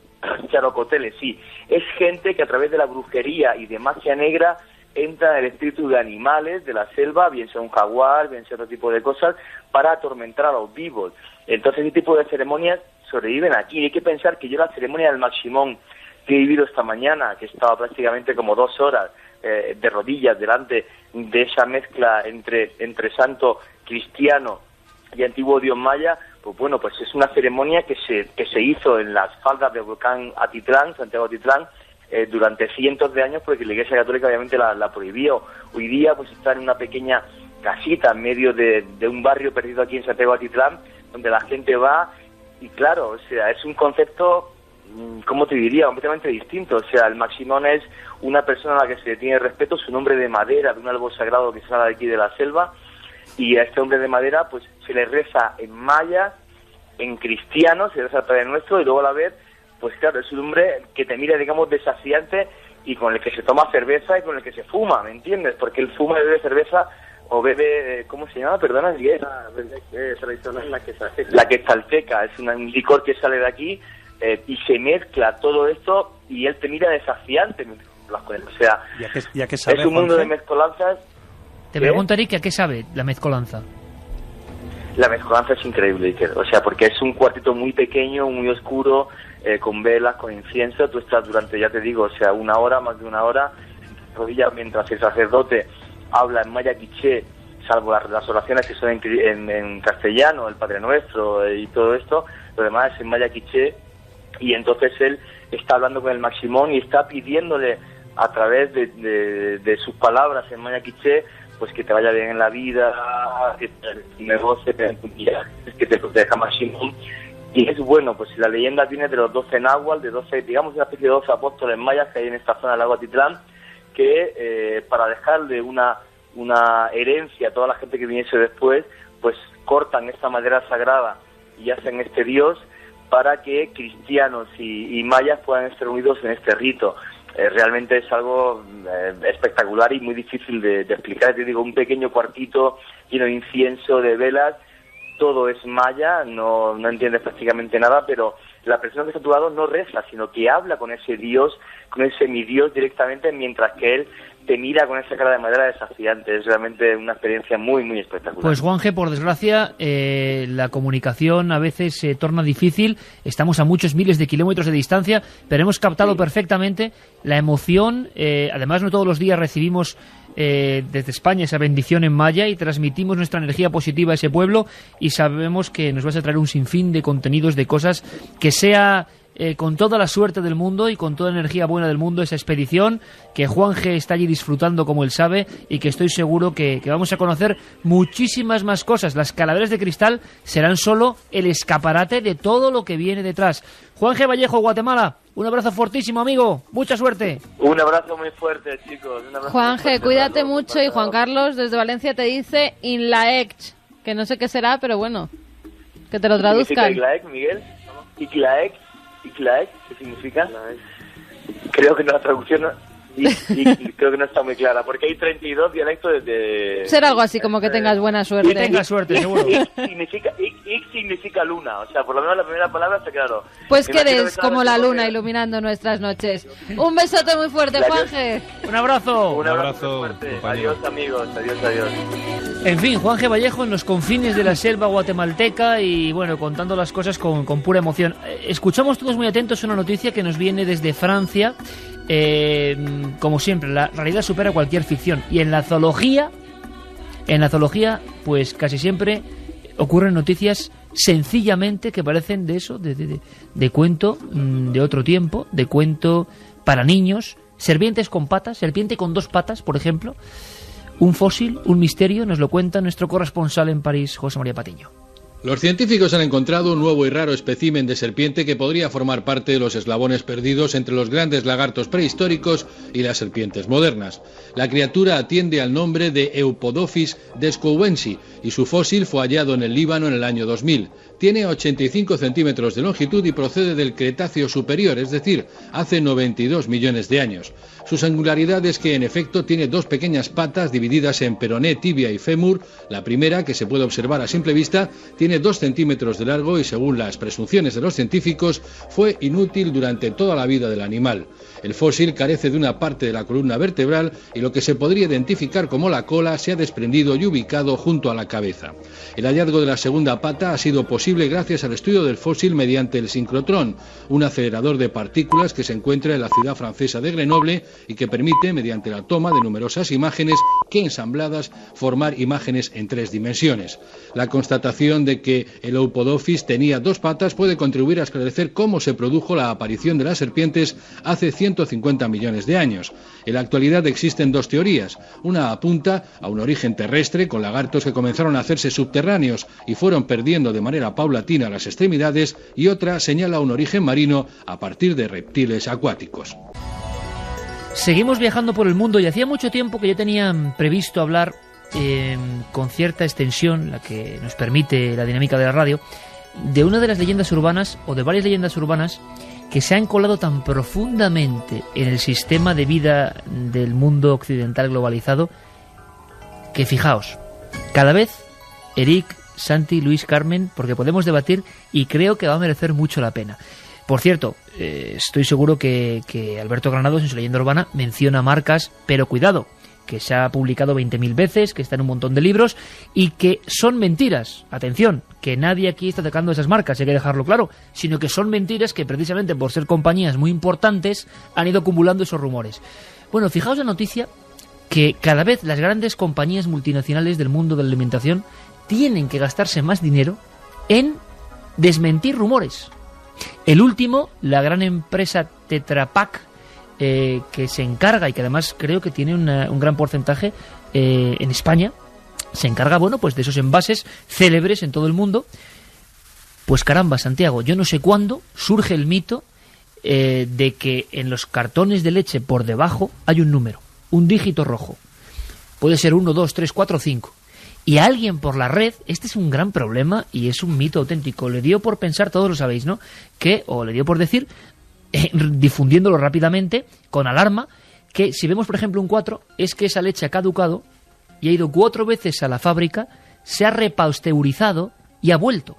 charocoteles, sí. Es gente que a través de la brujería y de magia negra entra en el espíritu de animales de la selva, bien sea un jaguar, bien sea otro tipo de cosas, para atormentar a los vivos. Entonces, ese tipo de ceremonias sobreviven aquí. Y hay que pensar que yo la ceremonia del Maximón que he vivido esta mañana, que estaba prácticamente como 2 horas de rodillas delante de esa mezcla entre santo cristiano y antiguo dios maya, pues bueno, pues es una ceremonia que se hizo en las faldas del volcán Atitlán, Santiago Atitlán, durante cientos de años, porque la Iglesia Católica obviamente la prohibió. Hoy día pues está en una pequeña casita en medio de un barrio perdido aquí en Santiago Atitlán, donde la gente va, y claro, o sea, es un concepto, ¿cómo te diría?, completamente distinto. O sea, el Maximón es una persona a la que se le tiene respeto, su nombre de madera, de un árbol sagrado que sale de aquí de la selva, y a este hombre de madera pues se le reza en maya, en cristiano, se le reza al Padre Nuestro, y luego a la vez, pues claro, es un hombre que te mira, digamos, desafiante, y con el que se toma cerveza y con el que se fuma, ¿me entiendes? Porque él fuma y bebe cerveza, o bebe, ¿cómo se llama? Perdona, tradicional, la quetzalteca, es un licor que sale de aquí, y se mezcla todo esto, y él te mira desafiante. O sea, ¿Y a qué sabe, es un mundo Juanje? de mezcolanzas. Te preguntaría que a qué sabe la mezcolanza. La mezcolanza es increíble, Iker. O sea, porque es un cuartito muy pequeño, muy oscuro, con velas, con incienso. Tú estás durante, ya te digo, o sea, 1 hora, más de 1 hora, rodillas, mientras el sacerdote habla en maya quiché, salvo las oraciones que son en castellano, el Padre Nuestro y todo esto, lo demás es en maya quiché, y entonces él está hablando con el Maximón y está pidiéndole a través de sus palabras en maya quiché, pues que te vaya bien en la vida, que tu negocio, que te proteja Maximón. Y es bueno, pues la leyenda viene de los 12 náhuatl, de 12, digamos, una especie de 12 apóstoles mayas que hay en esta zona del lago Atitlán, que para dejarle una herencia a toda la gente que viniese después, pues cortan esta madera sagrada y hacen este dios para que cristianos y mayas puedan estar unidos en este rito. Realmente es algo espectacular y muy difícil de explicar. Te digo, un pequeño cuartito lleno de incienso, de velas, todo es maya, no entiendes prácticamente nada, pero la persona que está a tu lado no reza, sino que habla con ese dios, con ese mi dios directamente, mientras que él te mira con esa cara de madera desafiante. Es realmente una experiencia muy, muy espectacular. Pues Juanje, por desgracia, la comunicación a veces se torna difícil. Estamos a muchos miles de kilómetros de distancia, pero hemos captado perfectamente la emoción. Además, no todos los días recibimos desde España esa bendición en maya y transmitimos nuestra energía positiva a ese pueblo, y sabemos que nos vas a traer un sinfín de contenidos, de cosas, que sea con toda la suerte del mundo y con toda la energía buena del mundo esa expedición, que Juanje está allí disfrutando como él sabe, y que estoy seguro que vamos a conocer muchísimas más cosas. Las calaveras de cristal serán solo el escaparate de todo lo que viene detrás. Juanje Vallejo, Guatemala, un abrazo fortísimo, amigo, mucha suerte. Un abrazo muy fuerte, chicos. Juanje, cuídate mucho, y Juan Carlos desde Valencia te dice Inlaech, que no sé qué será, pero bueno, que te lo traduzcan. ¿Qué significa Iklaek, Miguel? Iklaek, ¿qué significa? Creo que la traducción creo que no está muy clara, porque hay 32 dialectos de... Será algo así como que tengas buena suerte. Que tengas suerte, seguro. Significa Ix significa luna, o sea, por lo menos la primera palabra está claro. Pues que eres como la luna iluminando nuestras noches. Un besote muy fuerte, Juanje. Un abrazo. Un abrazo muy fuerte. Adiós, amigos. Adiós. En fin, Juanje Vallejo en los confines de la selva guatemalteca y, bueno, contando las cosas con pura emoción. Escuchamos todos muy atentos una noticia que nos viene desde Francia. Como siempre, la realidad supera cualquier ficción. Y en la zoología, pues casi siempre ocurren noticias sencillamente que parecen de eso, de cuento de otro tiempo, de cuento para niños. Serpientes con patas, serpiente con 2 patas, por ejemplo. Un fósil, un misterio, nos lo cuenta nuestro corresponsal en París, José María Patiño. Los científicos han encontrado un nuevo y raro espécimen de serpiente que podría formar parte de los eslabones perdidos entre los grandes lagartos prehistóricos y las serpientes modernas. La criatura atiende al nombre de Eupodophis descowensi y su fósil fue hallado en el Líbano en el año 2000. Tiene 85 centímetros de longitud y procede del Cretáceo superior, es decir, hace 92 millones de años. Su singularidad es que en efecto tiene 2 pequeñas patas divididas en peroné, tibia y fémur. La primera, que se puede observar a simple vista, tiene 2 centímetros de largo y, según las presunciones de los científicos, fue inútil durante toda la vida del animal. El fósil carece de una parte de la columna vertebral y lo que se podría identificar como la cola se ha desprendido y ubicado junto a la cabeza. El hallazgo de la segunda pata ha sido posible gracias al estudio del fósil mediante el sincrotrón, un acelerador de partículas que se encuentra en la ciudad francesa de Grenoble y que permite, mediante la toma de numerosas imágenes que ensambladas, formar imágenes en 3 dimensiones. La constatación de que el Eupodophis tenía 2 patas puede contribuir a esclarecer cómo se produjo la aparición de las serpientes hace 150 millones de años. En la actualidad existen 2 teorías. Una apunta a un origen terrestre con lagartos que comenzaron a hacerse subterráneos y fueron perdiendo de manera paulatina las extremidades, y otra señala un origen marino a partir de reptiles acuáticos. Seguimos viajando por el mundo y hacía mucho tiempo que yo tenía previsto hablar con cierta extensión, la que nos permite la dinámica de la radio, de una de las leyendas urbanas o de varias leyendas urbanas que se han colado tan profundamente en el sistema de vida del mundo occidental globalizado que, fijaos, cada vez, Eric, Santi, Luis, Carmen, porque podemos debatir y creo que va a merecer mucho la pena. Por cierto, estoy seguro que Alberto Granados en su leyenda urbana menciona marcas, pero cuidado, que se ha publicado 20.000 veces, que está en un montón de libros y que son mentiras. Atención, que nadie aquí está atacando esas marcas, hay que dejarlo claro, sino que son mentiras que precisamente por ser compañías muy importantes han ido acumulando esos rumores. Bueno, fijaos la noticia que cada vez las grandes compañías multinacionales del mundo de la alimentación tienen que gastarse más dinero en desmentir rumores. El último, la gran empresa Tetra Pak, que se encarga y que además creo que tiene un gran porcentaje en España, se encarga, bueno, pues de esos envases célebres en todo el mundo. Pues caramba, Santiago, yo no sé cuándo surge el mito de que en los cartones de leche por debajo hay un número, un dígito rojo. Puede ser 1, 2, 3, 4, 5. Y a alguien por la red, este es un gran problema y es un mito auténtico, le dio por pensar, todos lo sabéis, ¿no? O le dio por decir, difundiéndolo rápidamente, con alarma, que si vemos por ejemplo un 4, es que esa leche ha caducado y ha ido 4 veces a la fábrica, se ha repasteurizado y ha vuelto.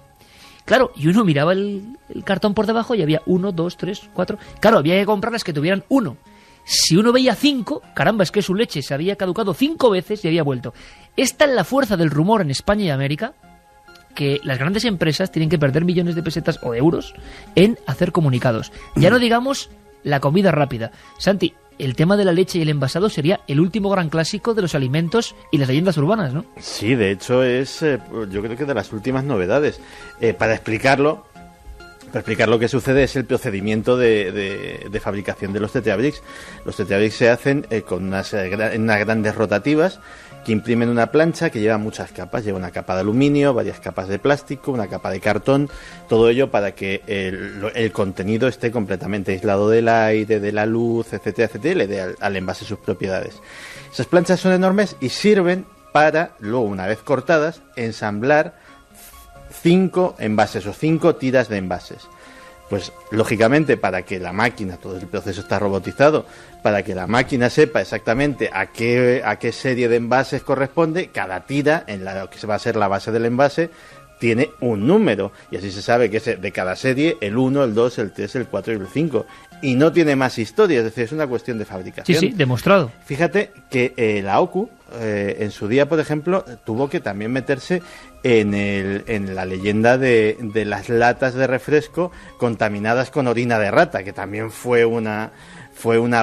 Claro, y uno miraba el cartón por debajo y había 1, 2, 3, 4. Claro, había que comprar las que tuvieran 1. Si uno veía 5, caramba, es que su leche se había caducado 5 veces y había vuelto. Esta es la fuerza del rumor en España y América, que las grandes empresas tienen que perder millones de pesetas o de euros en hacer comunicados. Ya no digamos la comida rápida. Santi, el tema de la leche y el envasado sería el último gran clásico de los alimentos y las leyendas urbanas, ¿no? Sí, de hecho es, yo creo que de las últimas novedades. Para explicar lo que sucede es el procedimiento de fabricación de los Tetrabricks. Los Tetrabricks se hacen con unas grandes rotativas que imprimen una plancha que lleva muchas capas. Lleva una capa de aluminio, varias capas de plástico, una capa de cartón, todo ello para que el contenido esté completamente aislado del aire, de la luz, etcétera, etcétera, y le dé al envase sus propiedades. Esas planchas son enormes y sirven para, luego, una vez cortadas, ensamblar 5 envases o 5 tiras de envases. Pues lógicamente, para que la máquina, todo el proceso está robotizado, para que la máquina sepa exactamente a qué serie de envases corresponde, cada tira, en lo que va a ser la base del envase, tiene un número, y así se sabe que es de cada serie el 1, el 2, el 3, el 4 y el 5, y no tiene más historia, es decir, es una cuestión de fabricación. Sí, demostrado. Fíjate que la OCU, en su día, por ejemplo, tuvo que también meterse en la leyenda de las latas de refresco contaminadas con orina de rata, que también fue una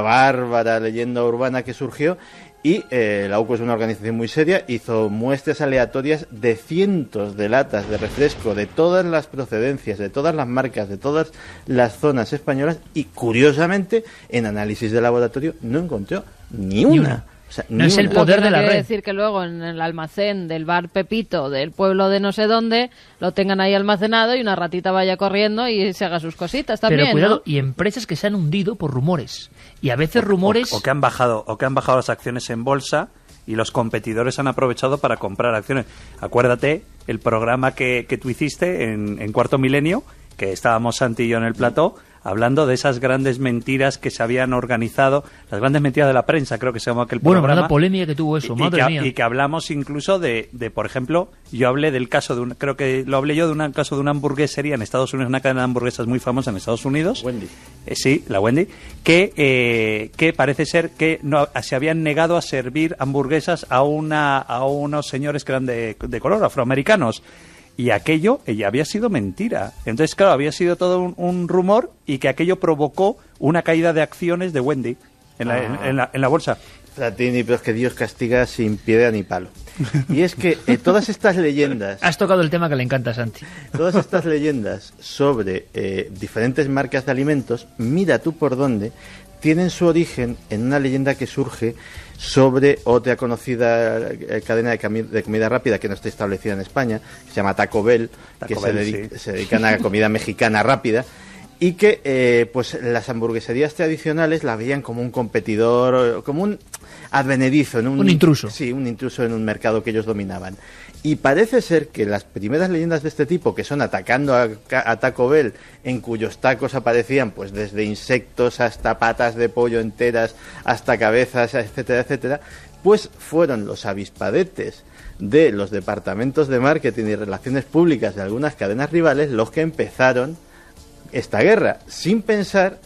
bárbara leyenda urbana que surgió. Y la OCU es una organización muy seria, hizo muestras aleatorias de cientos de latas de refresco de todas las procedencias, de todas las marcas, de todas las zonas españolas, y curiosamente en análisis de laboratorio no encontró ni una. O sea, no es el poder de la red. Quiere decir que luego en el almacén del bar Pepito del pueblo de no sé dónde lo tengan ahí almacenado y una ratita vaya corriendo y se haga sus cositas también. Pero cuidado, ¿no? Y empresas que se han hundido por rumores. Y a veces rumores... O que han bajado las acciones en bolsa y los competidores han aprovechado para comprar acciones. Acuérdate el programa que tú hiciste en Cuarto Milenio, que estábamos Santi y yo en el plató, hablando de esas grandes mentiras que se habían organizado, las grandes mentiras de la prensa, creo que se llama aquel programa. Bueno, la polémica que tuvo eso, madre mía. Y que hablamos incluso de, por ejemplo, yo hablé del caso creo que lo hablé yo de un caso de una hamburguesería en Estados Unidos, una cadena de hamburguesas muy famosa en Estados Unidos. Wendy. Sí, la Wendy, que parece ser que no, se habían negado a servir hamburguesas a unos señores que eran de color, afroamericanos. Y aquello había sido mentira. Entonces, claro, había sido todo un rumor y que aquello provocó una caída de acciones de Wendy en la bolsa. Fratini, pero es que Dios castiga sin piedra ni palo. Y es que todas estas leyendas... Has tocado el tema que le encanta a Santi. Todas estas leyendas sobre diferentes marcas de alimentos, mira tú por dónde, tienen su origen en una leyenda que surge sobre otra conocida cadena de comida rápida que no está establecida en España, que se llama Taco Bell, se dedican a comida mexicana rápida, y que pues las hamburgueserías tradicionales la veían como un competidor, como un advenedizo, un intruso. Sí, un intruso en un mercado que ellos dominaban. Y parece ser que las primeras leyendas de este tipo, que son atacando a Taco Bell, en cuyos tacos aparecían pues desde insectos hasta patas de pollo enteras, hasta cabezas, etcétera, etcétera, pues fueron los avispadetes de los departamentos de marketing y relaciones públicas de algunas cadenas rivales los que empezaron esta guerra, sin pensar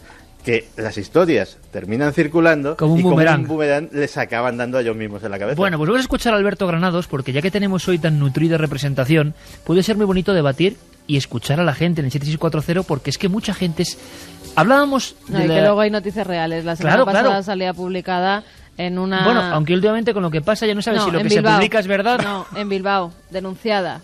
que las historias terminan circulando como un boomerang les acaban dando a ellos mismos en la cabeza. Bueno, pues vamos a escuchar a Alberto Granados, porque ya que tenemos hoy tan nutrida representación, puede ser muy bonito debatir y escuchar a la gente en el 7640, porque es que mucha gente hablábamos de que luego hay noticias reales. La semana pasada salía publicada en una... Bueno, aunque últimamente con lo que pasa ya no sabes si lo que se publica es verdad. No, en Bilbao, denunciada,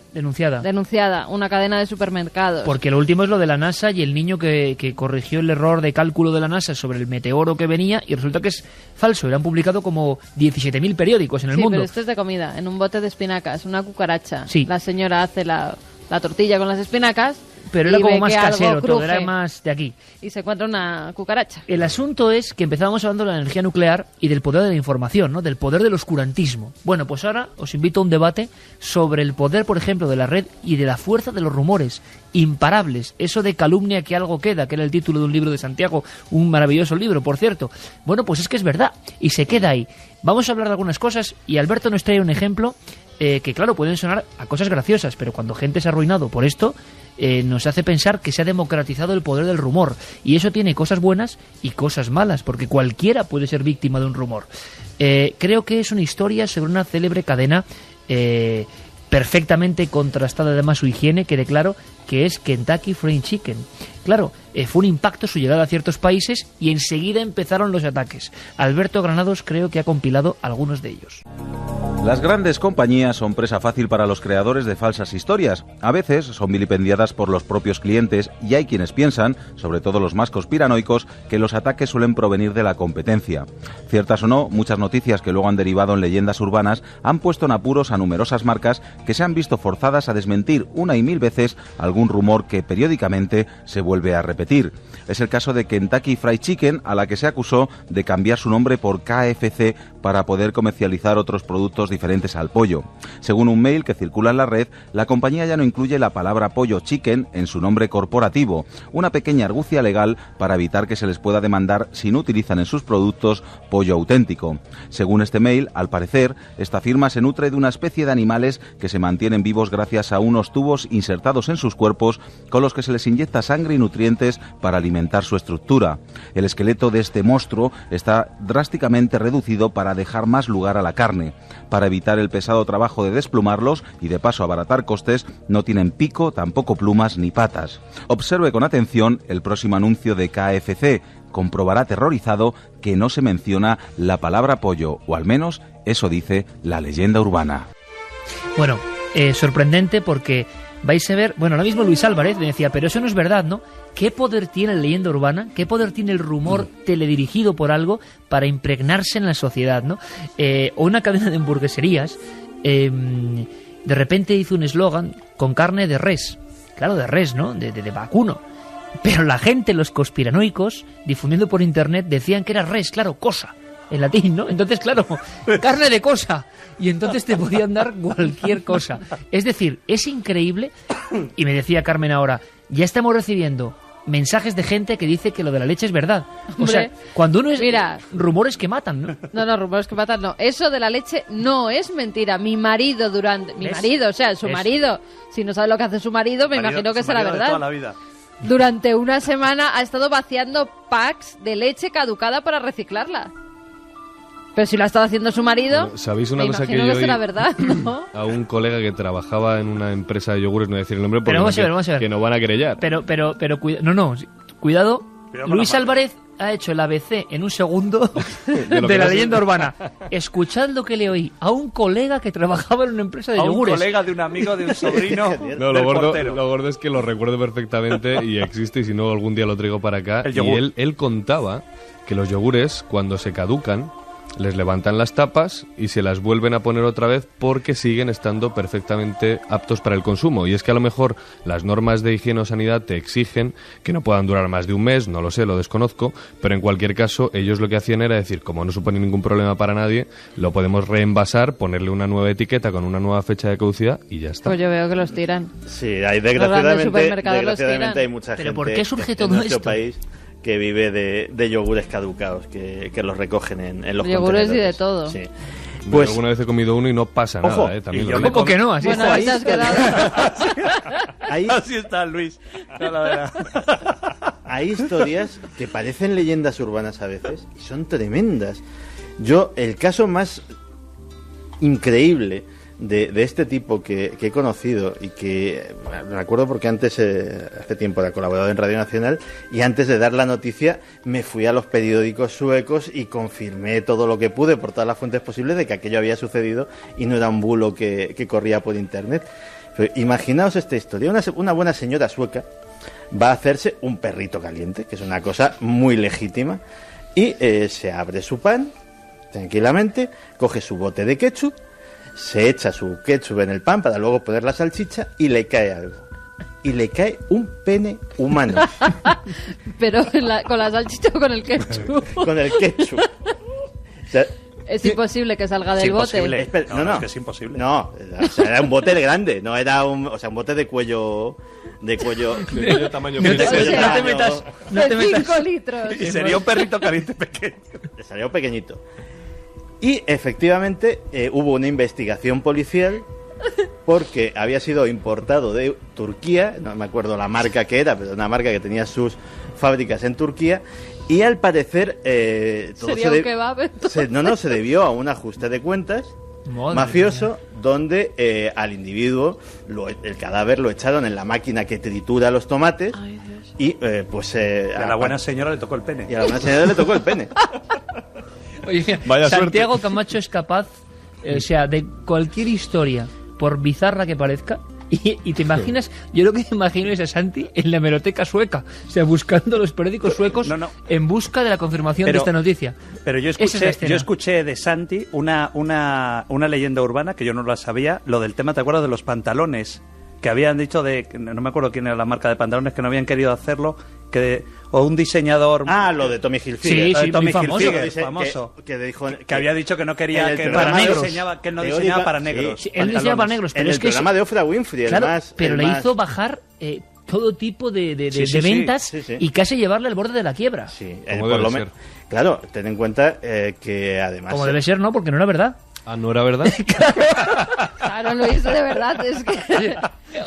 una cadena de supermercados. Porque lo último es lo de la NASA y el niño que corrigió el error de cálculo de la NASA sobre el meteoro que venía, y resulta que es falso. Lo han publicado como 17.000 periódicos en el mundo. Sí, pero esto es de comida, en un bote de espinacas, una cucaracha. Sí. La señora hace la tortilla con las espinacas, pero era como más casero, todo era más de aquí. Y se encuentra una cucaracha. El asunto es que empezábamos hablando de la energía nuclear y del poder de la información, ¿no? Del poder del oscurantismo. Bueno, pues ahora os invito a un debate sobre el poder, por ejemplo, de la red y de la fuerza de los rumores imparables. Eso de calumnia que algo queda, que era el título de un libro de Santiago, un maravilloso libro, por cierto. Bueno, pues es que es verdad y se queda ahí. Vamos a hablar de algunas cosas y Alberto nos trae un ejemplo que, claro, pueden sonar a cosas graciosas, pero cuando gente se ha arruinado por esto, nos hace pensar que se ha democratizado el poder del rumor, y eso tiene cosas buenas y cosas malas, porque cualquiera puede ser víctima de un rumor. Creo que es una historia sobre una célebre cadena perfectamente contrastada, además su higiene, quede claro, que es Kentucky Fried Chicken. Claro, fue un impacto su llegada a ciertos países y enseguida empezaron los ataques. Alberto Granados creo que ha compilado algunos de ellos. Las grandes compañías son presa fácil para los creadores de falsas historias. A veces son vilipendiadas por los propios clientes y hay quienes piensan, sobre todo los más conspiranoicos, que los ataques suelen provenir de la competencia. Ciertas o no, muchas noticias que luego han derivado en leyendas urbanas han puesto en apuros a numerosas marcas que se han visto forzadas a desmentir una y mil veces algún rumor que periódicamente se vuelve a repetir. Es el caso de Kentucky Fried Chicken, a la que se acusó de cambiar su nombre por KFC para poder comercializar otros productos adjetivos diferentes al pollo. Según un mail que circula en la red, la compañía ya no incluye la palabra pollo chicken en su nombre corporativo, una pequeña argucia legal para evitar que se les pueda demandar si no utilizan en sus productos pollo auténtico. Según este mail, al parecer, esta firma se nutre de una especie de animales que se mantienen vivos gracias a unos tubos insertados en sus cuerpos con los que se les inyecta sangre y nutrientes para alimentar su estructura. El esqueleto de este monstruo está drásticamente reducido para dejar más lugar a la carne. Para evitar el pesado trabajo de desplumarlos y de paso abaratar costes, no tienen pico, tampoco plumas ni patas. Observe con atención el próximo anuncio de KFC. Comprobará aterrorizado que no se menciona la palabra pollo, o al menos eso dice la leyenda urbana. Bueno, sorprendente porque vais a ver, bueno, ahora mismo Luis Álvarez me decía, pero eso no es verdad, ¿no? ¿Qué poder tiene la leyenda urbana? ¿Qué poder tiene el rumor teledirigido por algo para impregnarse en la sociedad, ¿no? O una cadena de hamburgueserías de repente hizo un eslogan con carne de res. Claro, de res, ¿no? De vacuno. Pero la gente, los conspiranoicos, difundiendo por internet, decían que era res, claro, cosa, en latín, ¿no? Entonces, claro, carne de cosa. Y entonces te podían dar cualquier cosa. Es decir, es increíble. Y me decía Carmen ahora, ya estamos recibiendo mensajes de gente que dice que lo de la leche es verdad. O sea, cuando uno es... Mira, rumores que matan, ¿no? No, rumores que matan, no. Eso de la leche no es mentira. Mi marido durante... Mi marido, o sea, su marido. Si no sabe lo que hace su marido, me imagino que será verdad. Toda la vida. Durante una semana ha estado vaciando packs de leche caducada para reciclarla. Pero si lo ha estado haciendo su marido, bueno, ¿sabéis una me cosa imagino que que será verdad, ¿no? A un colega que trabajaba en una empresa de yogures, no voy a decir el nombre, porque pero vamos a ver. Que nos van a querellar. Pero cuidado. Luis Álvarez ha hecho el ABC en un segundo de la leyenda urbana. Escuchad lo que le oí a un colega que trabajaba en una empresa de yogures. Un colega de un amigo, de un sobrino. No, lo gordo es que lo recuerdo perfectamente y existe, y si no algún día lo traigo para acá. Y él contaba que los yogures, cuando se caducan, les levantan las tapas y se las vuelven a poner otra vez porque siguen estando perfectamente aptos para el consumo. Y es que a lo mejor las normas de higiene o sanidad te exigen que no puedan durar más de un mes, no lo sé, lo desconozco, pero en cualquier caso ellos lo que hacían era decir, como no supone ningún problema para nadie, lo podemos reenvasar, ponerle una nueva etiqueta con una nueva fecha de caducidad y ya está. Pues yo veo que los tiran. Sí, desgraciadamente hay mucha gente. ¿Pero por qué surge todo en nuestro esto? País que vive de yogures caducados, que los recogen en los yogures y de todo. Sí. Pues alguna vez he comido uno y no pasa nada, También yo ¿cómo que no? Así bueno, está. ahí te has quedado. Así está Luis. No, la verdad. Hay historias que parecen leyendas urbanas a veces y son tremendas. Yo, el caso más increíble de este tipo que he conocido y que me acuerdo porque antes, hace tiempo era colaborador en Radio Nacional, y antes de dar la noticia me fui a los periódicos suecos y confirmé todo lo que pude por todas las fuentes posibles de que aquello había sucedido y no era un bulo que corría por internet. Pero imaginaos esta historia, una buena señora sueca va a hacerse un perrito caliente, que es una cosa muy legítima, y se abre su pan tranquilamente, coge su bote de ketchup, se echa su ketchup en el pan para luego poner la salchicha y le cae algo. Y le cae un pene humano. Pero con la salchicha o con el ketchup. Con el ketchup. O sea, es imposible que salga del bote. No, es que es imposible. No, o sea, era un bote grande, no era un bote de cuello tamaño. No te metas. 5 litros. Y sería un perrito caliente pequeño. Salió pequeñito. Y efectivamente hubo una investigación policial porque había sido importado de Turquía, no me acuerdo la marca que era, pero una marca que tenía sus fábricas en Turquía, y al parecer todo se debió a un ajuste de cuentas mafioso donde al individuo el cadáver lo echaron en la máquina que tritura los tomates. Ay, Dios. Y a la buena señora le tocó el pene. Y a la buena señora le tocó el pene. Oye, Santiago Camacho es capaz, o sea, de cualquier historia, por bizarra que parezca, y te imaginas, yo lo que me imagino es a Santi en la hemeroteca sueca, o sea, buscando los periódicos suecos en busca de la confirmación de esta noticia. Pero yo escuché de Santi una leyenda urbana que yo no la sabía, lo del tema, ¿te acuerdas de los pantalones? Que habían dicho no me acuerdo quién era la marca de pantalones, que no habían querido hacerlo o un diseñador. Ah, lo de Tommy Hilfiger. Sí, Tommy famoso. Hilfiger, famoso. Que dijo Que había dicho que no quería que para negros. que él no diseñaba para negros. Sí, él diseñaba para negros, pero en es el que programa de Oprah Winfrey, pero le hizo bajar todo tipo de ventas y casi llevarle al borde de la quiebra. Sí, Como debe ser. Claro, ten en cuenta que además... Como debe ser, ¿no? Porque no era verdad. Ah, ¿no era verdad? Claro, lo hizo de verdad. Es que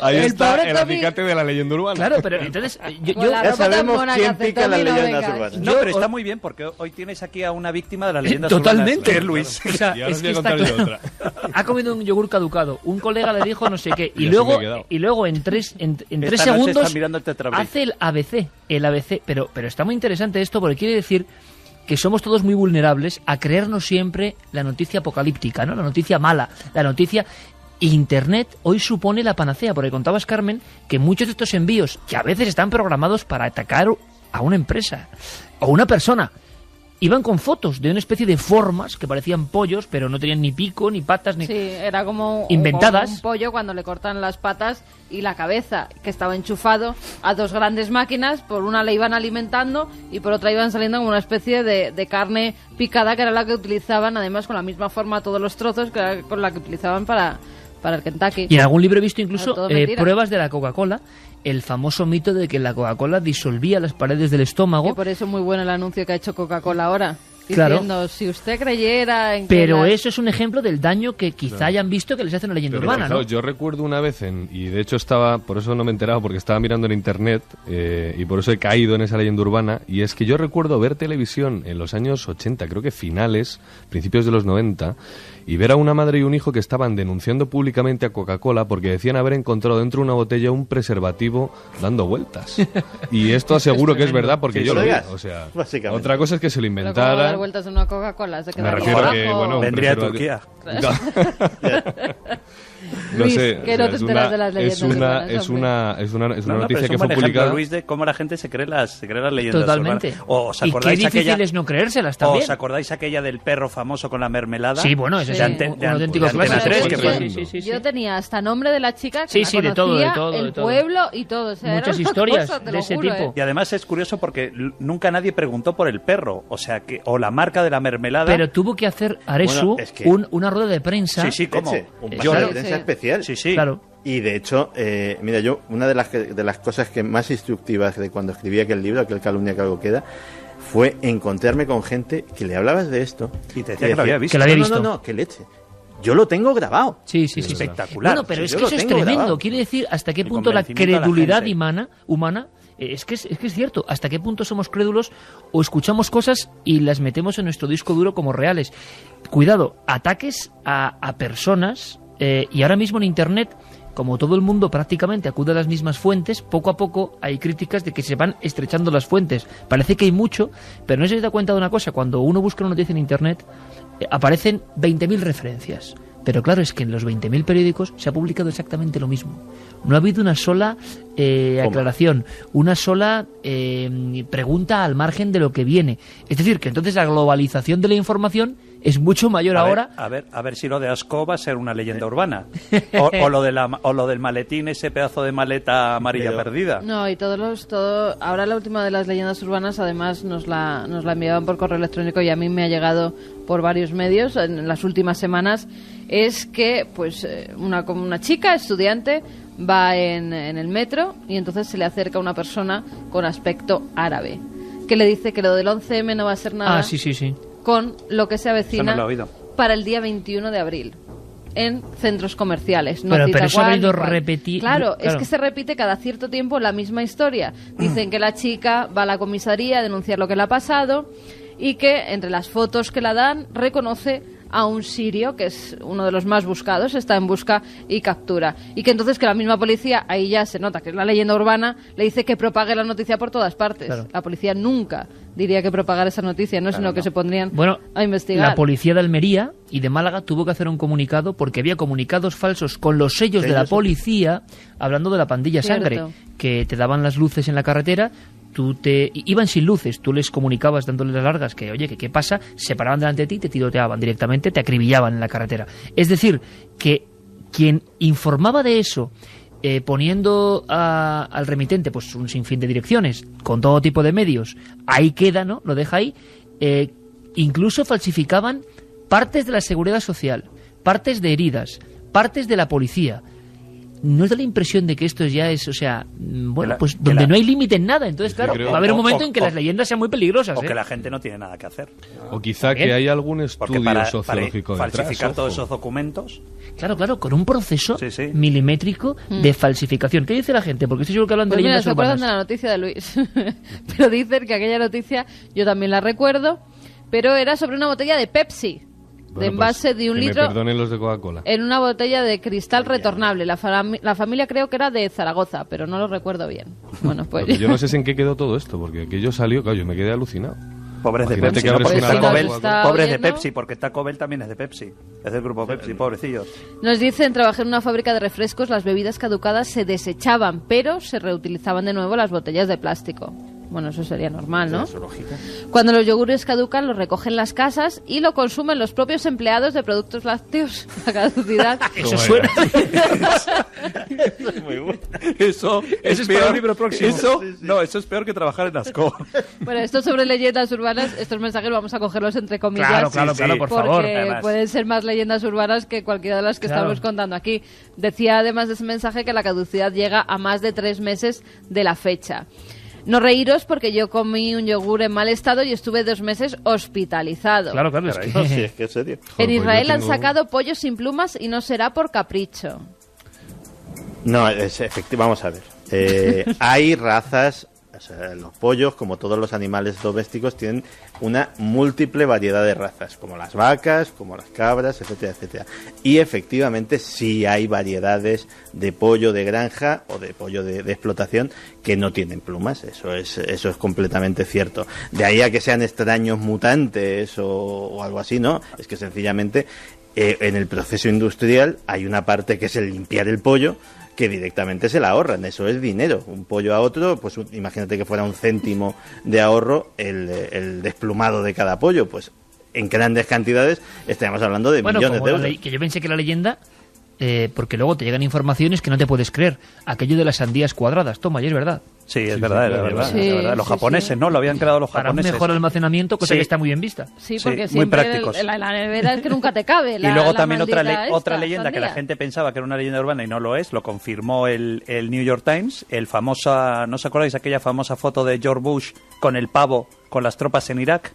Ahí el está pobre el Tommy- acicate de la leyenda urbana. Claro, pero entonces Con la ya ropa tan sabemos mona quién que hace pica las Tommy, no leyendas vengas. urbanas. No, pero está muy bien porque hoy tienes aquí a una víctima de las leyendas Totalmente. urbanas, que es Luis. O sea, Y ahora es os que voy a está contar yo claro. otra. Ha comido un yogur caducado. Un colega le dijo no sé qué. Y Y así me he luego, quedado. en tres Esta noche segundos está mirando el Tetrabric. hace el ABC. Pero está muy interesante esto porque quiere decir que somos todos muy vulnerables a creernos siempre la noticia apocalíptica, ¿no? La noticia mala, la noticia... Internet hoy supone la panacea, porque contabas, Carmen, que muchos de estos envíos, que a veces están programados para atacar a una empresa o una persona, iban con fotos de una especie de formas que parecían pollos, pero no tenían ni pico, ni patas, ni... Sí, era como Inventadas. un pollo cuando le cortan las patas y la cabeza, que estaba enchufado a dos grandes máquinas. Por una le iban alimentando y por otra iban saliendo como una especie de carne picada, que era la que utilizaban, además con la misma forma todos los trozos, que era con la que utilizaban para el Kentucky. Y en algún libro he visto Era incluso todo mentira. pruebas de la Coca-Cola, el famoso mito de que la Coca-Cola disolvía las paredes del estómago. Que por eso es muy bueno el anuncio que ha hecho Coca-Cola ahora, Claro. diciendo, si usted creyera en que Pero las- eso es un ejemplo del daño que quizá hayan visto que les hace una leyenda Pero, urbana, ¿no? fijaos, yo recuerdo una vez, y de hecho estaba, por eso no me he enterado, porque estaba mirando en internet y por eso he caído en esa leyenda urbana, y es que yo recuerdo ver televisión en los años 80, creo que finales, principios de los 90, y ver a una madre y un hijo que estaban denunciando públicamente a Coca-Cola porque decían haber encontrado dentro de una botella un preservativo dando vueltas. Y esto aseguro que es verdad porque Sí, yo lo vi. colegas, O sea, básicamente. otra cosa es que se lo Pero ¿cómo va a inventara. dar vueltas en una Coca-Cola? Se Me quedaría refiero a que, abajo. bueno, un Vendría a preservativo- Turquía. No Luis, sé, que o no sea, te es enteras una- de las leyendas es una urbanas, es hombre. una es una es una No, no, pero noticia es que un fue buen ejemplo, publicada. Luis, de cómo la gente se cree las leyendas Totalmente. urbanas. ¿O os Y qué acordáis difícil aquella, es no creérselas o también. os acordáis aquella del perro famoso con la mermelada? Sí, bueno, ese De es ante- un de auténtico Antena clásico. 3, que fue- Yo tenía hasta nombre de la chica, que Sí, la sí, de todo, conocía, de todo, el de todo. pueblo y todo. O sea, Muchas era una historias cosa, te de lo ese juro, tipo. Y además es curioso porque nunca nadie preguntó por el perro, o sea, que o la marca de la mermelada. Pero tuvo que hacer Aresu Bueno, es que- una rueda de prensa. Sí, sí, ¿cómo? Leche, un Yo- pase de prensa especial. Sí, sí. Claro. Y de hecho, mira, yo, una de las cosas que más instructivas de cuando escribí aquel libro, aquel Calumnia que algo queda, fue encontrarme con gente que le hablabas de esto Y te decía que lo había visto. Que lo había no, visto. no, que leche. Yo lo tengo grabado. Sí, sí, sí. Espectacular. Bueno, pero Sí, es yo que lo eso es tengo tremendo. grabado. Quiere decir hasta qué El punto la convencimiento de la credulidad gente. humana es que es cierto. Hasta qué punto somos crédulos o escuchamos cosas y las metemos en nuestro disco duro como reales. Cuidado, ataques a personas y ahora mismo en Internet, como todo el mundo prácticamente acude a las mismas fuentes, poco a poco hay críticas de que se van estrechando las fuentes. Parece que hay mucho, pero no se da cuenta de una cosa. Cuando uno busca una noticia en Internet, aparecen 20.000 referencias. Pero claro, es que en los 20.000 periódicos se ha publicado exactamente lo mismo. No ha habido una sola aclaración, una sola pregunta al margen de lo que viene. Es decir, que entonces la globalización de la información es mucho mayor ahora. A ver si lo de Ascó va a ser una leyenda urbana. O lo del maletín, ese pedazo de maleta amarilla perdida. No, y ahora la última de las leyendas urbanas, además nos la enviaban por correo electrónico y a mí me ha llegado por varios medios en las últimas semanas, es que pues una chica estudiante va en el metro y entonces se le acerca una persona con aspecto árabe que le dice que lo del 11M no va a ser nada Ah, sí, sí, sí. con lo que se Eso avecina no lo he oído. para el día 21 de abril en centros comerciales. No Pero cita eso ha cuál, habido ni cuál. repetir. Claro, es que se repite cada cierto tiempo la misma historia. Dicen que la chica va a la comisaría a denunciar lo que le ha pasado y que entre las fotos que la dan reconoce a un sirio, que es uno de los más buscados, está en busca y captura. Y que entonces que la misma policía, ahí ya se nota que es la leyenda urbana, le dice que propague la noticia por todas partes. Claro. La policía nunca diría que propagar esa noticia, sino que se pondrían Bueno, a investigar. la policía de Almería y de Málaga tuvo que hacer un comunicado porque había comunicados falsos con los sellos de la policía hablando de la pandilla Cierto. Sangre, que te daban las luces en la carretera, iban sin luces, tú les comunicabas dándoles las largas que, oye, que qué pasa, se paraban delante de ti y te tiroteaban directamente, te acribillaban en la carretera. Es decir, que quien informaba de eso poniendo al remitente pues un sinfín de direcciones, con todo tipo de medios, ahí queda, ¿no? Lo deja ahí. Incluso falsificaban partes de la seguridad social, partes de heridas, partes de la policía. ¿No os da la impresión de que esto ya es, o sea, bueno, pues donde no hay límite en nada? Entonces, claro, va a haber un momento en que las leyendas sean muy peligrosas. O que la gente no tiene nada que hacer. O quizá que hay algún estudio sociológico para detrás. Falsificar todos esos documentos. Claro, con un proceso milimétrico de falsificación. ¿Qué dice la gente? Porque estoy seguro que hablan de leyendas urbanas. Se acuerdan de la noticia de Luis. Pero dicen que aquella noticia, yo también la recuerdo, pero era sobre una botella de Pepsi. De envase de un litro. Me perdonen los de Coca-Cola. En una botella de cristal retornable. La familia creo que era de Zaragoza, pero no lo recuerdo bien. Bueno, pues. Yo no sé en qué quedó todo esto, porque aquello salió, claro, yo me quedé alucinado. Pobres de Pepsi. Pobres de Pepsi, porque Taco Bell también es de Pepsi. Es del grupo Pepsi, pobrecillos. Nos dicen, trabajé en una fábrica de refrescos, las bebidas caducadas se desechaban, pero se reutilizaban de nuevo las botellas de plástico. Bueno, eso sería normal, ¿no? Cuando los yogures caducan, los recogen las casas y lo consumen los propios empleados de productos lácteos a caducidad. Eso suena. Eso es muy bueno. Eso es para un libro próximo. Eso es peor que trabajar en Ascó. Bueno, esto sobre leyendas urbanas, estos mensajes vamos a cogerlos entre comillas. Claro, por favor. Porque pueden ser más leyendas urbanas que cualquiera de las que estamos contando aquí. Decía además de ese mensaje que la caducidad llega a más de 3 meses de la fecha. No reíros porque yo comí un yogur en mal estado y estuve 2 meses hospitalizado. Claro, es que... Sí, es que en serio. En Israel han sacado pollos sin plumas y no será por capricho. No, es efectivo. Vamos a ver. Hay razas, o sea, los pollos, como todos los animales domésticos, tienen una múltiple variedad de razas, como las vacas, como las cabras, etcétera, etcétera. Y efectivamente sí hay variedades de pollo de granja o de pollo de explotación que no tienen plumas, eso es completamente cierto. De ahí a que sean extraños mutantes o algo así, ¿no? Es que sencillamente en el proceso industrial hay una parte que es el limpiar el pollo, que directamente se la ahorran, eso es dinero. Un pollo a otro, pues imagínate que fuera 1 céntimo de ahorro el desplumado de cada pollo, pues en grandes cantidades estaríamos hablando de millones de euros. Que yo pensé que la leyenda, porque luego te llegan informaciones que no te puedes creer, aquello de las sandías cuadradas, toma, y es verdad. Sí, es verdad. Los japoneses, ¿no? Lo habían creado los japoneses. Para un mejor almacenamiento, cosa que está muy bien vista. Sí, porque muy prácticos. La nevera es que nunca te cabe. Y luego también otra leyenda que la gente pensaba que era una leyenda urbana y no lo es, lo confirmó el New York Times, ¿no os acordáis aquella famosa foto de George Bush con el pavo con las tropas en Irak?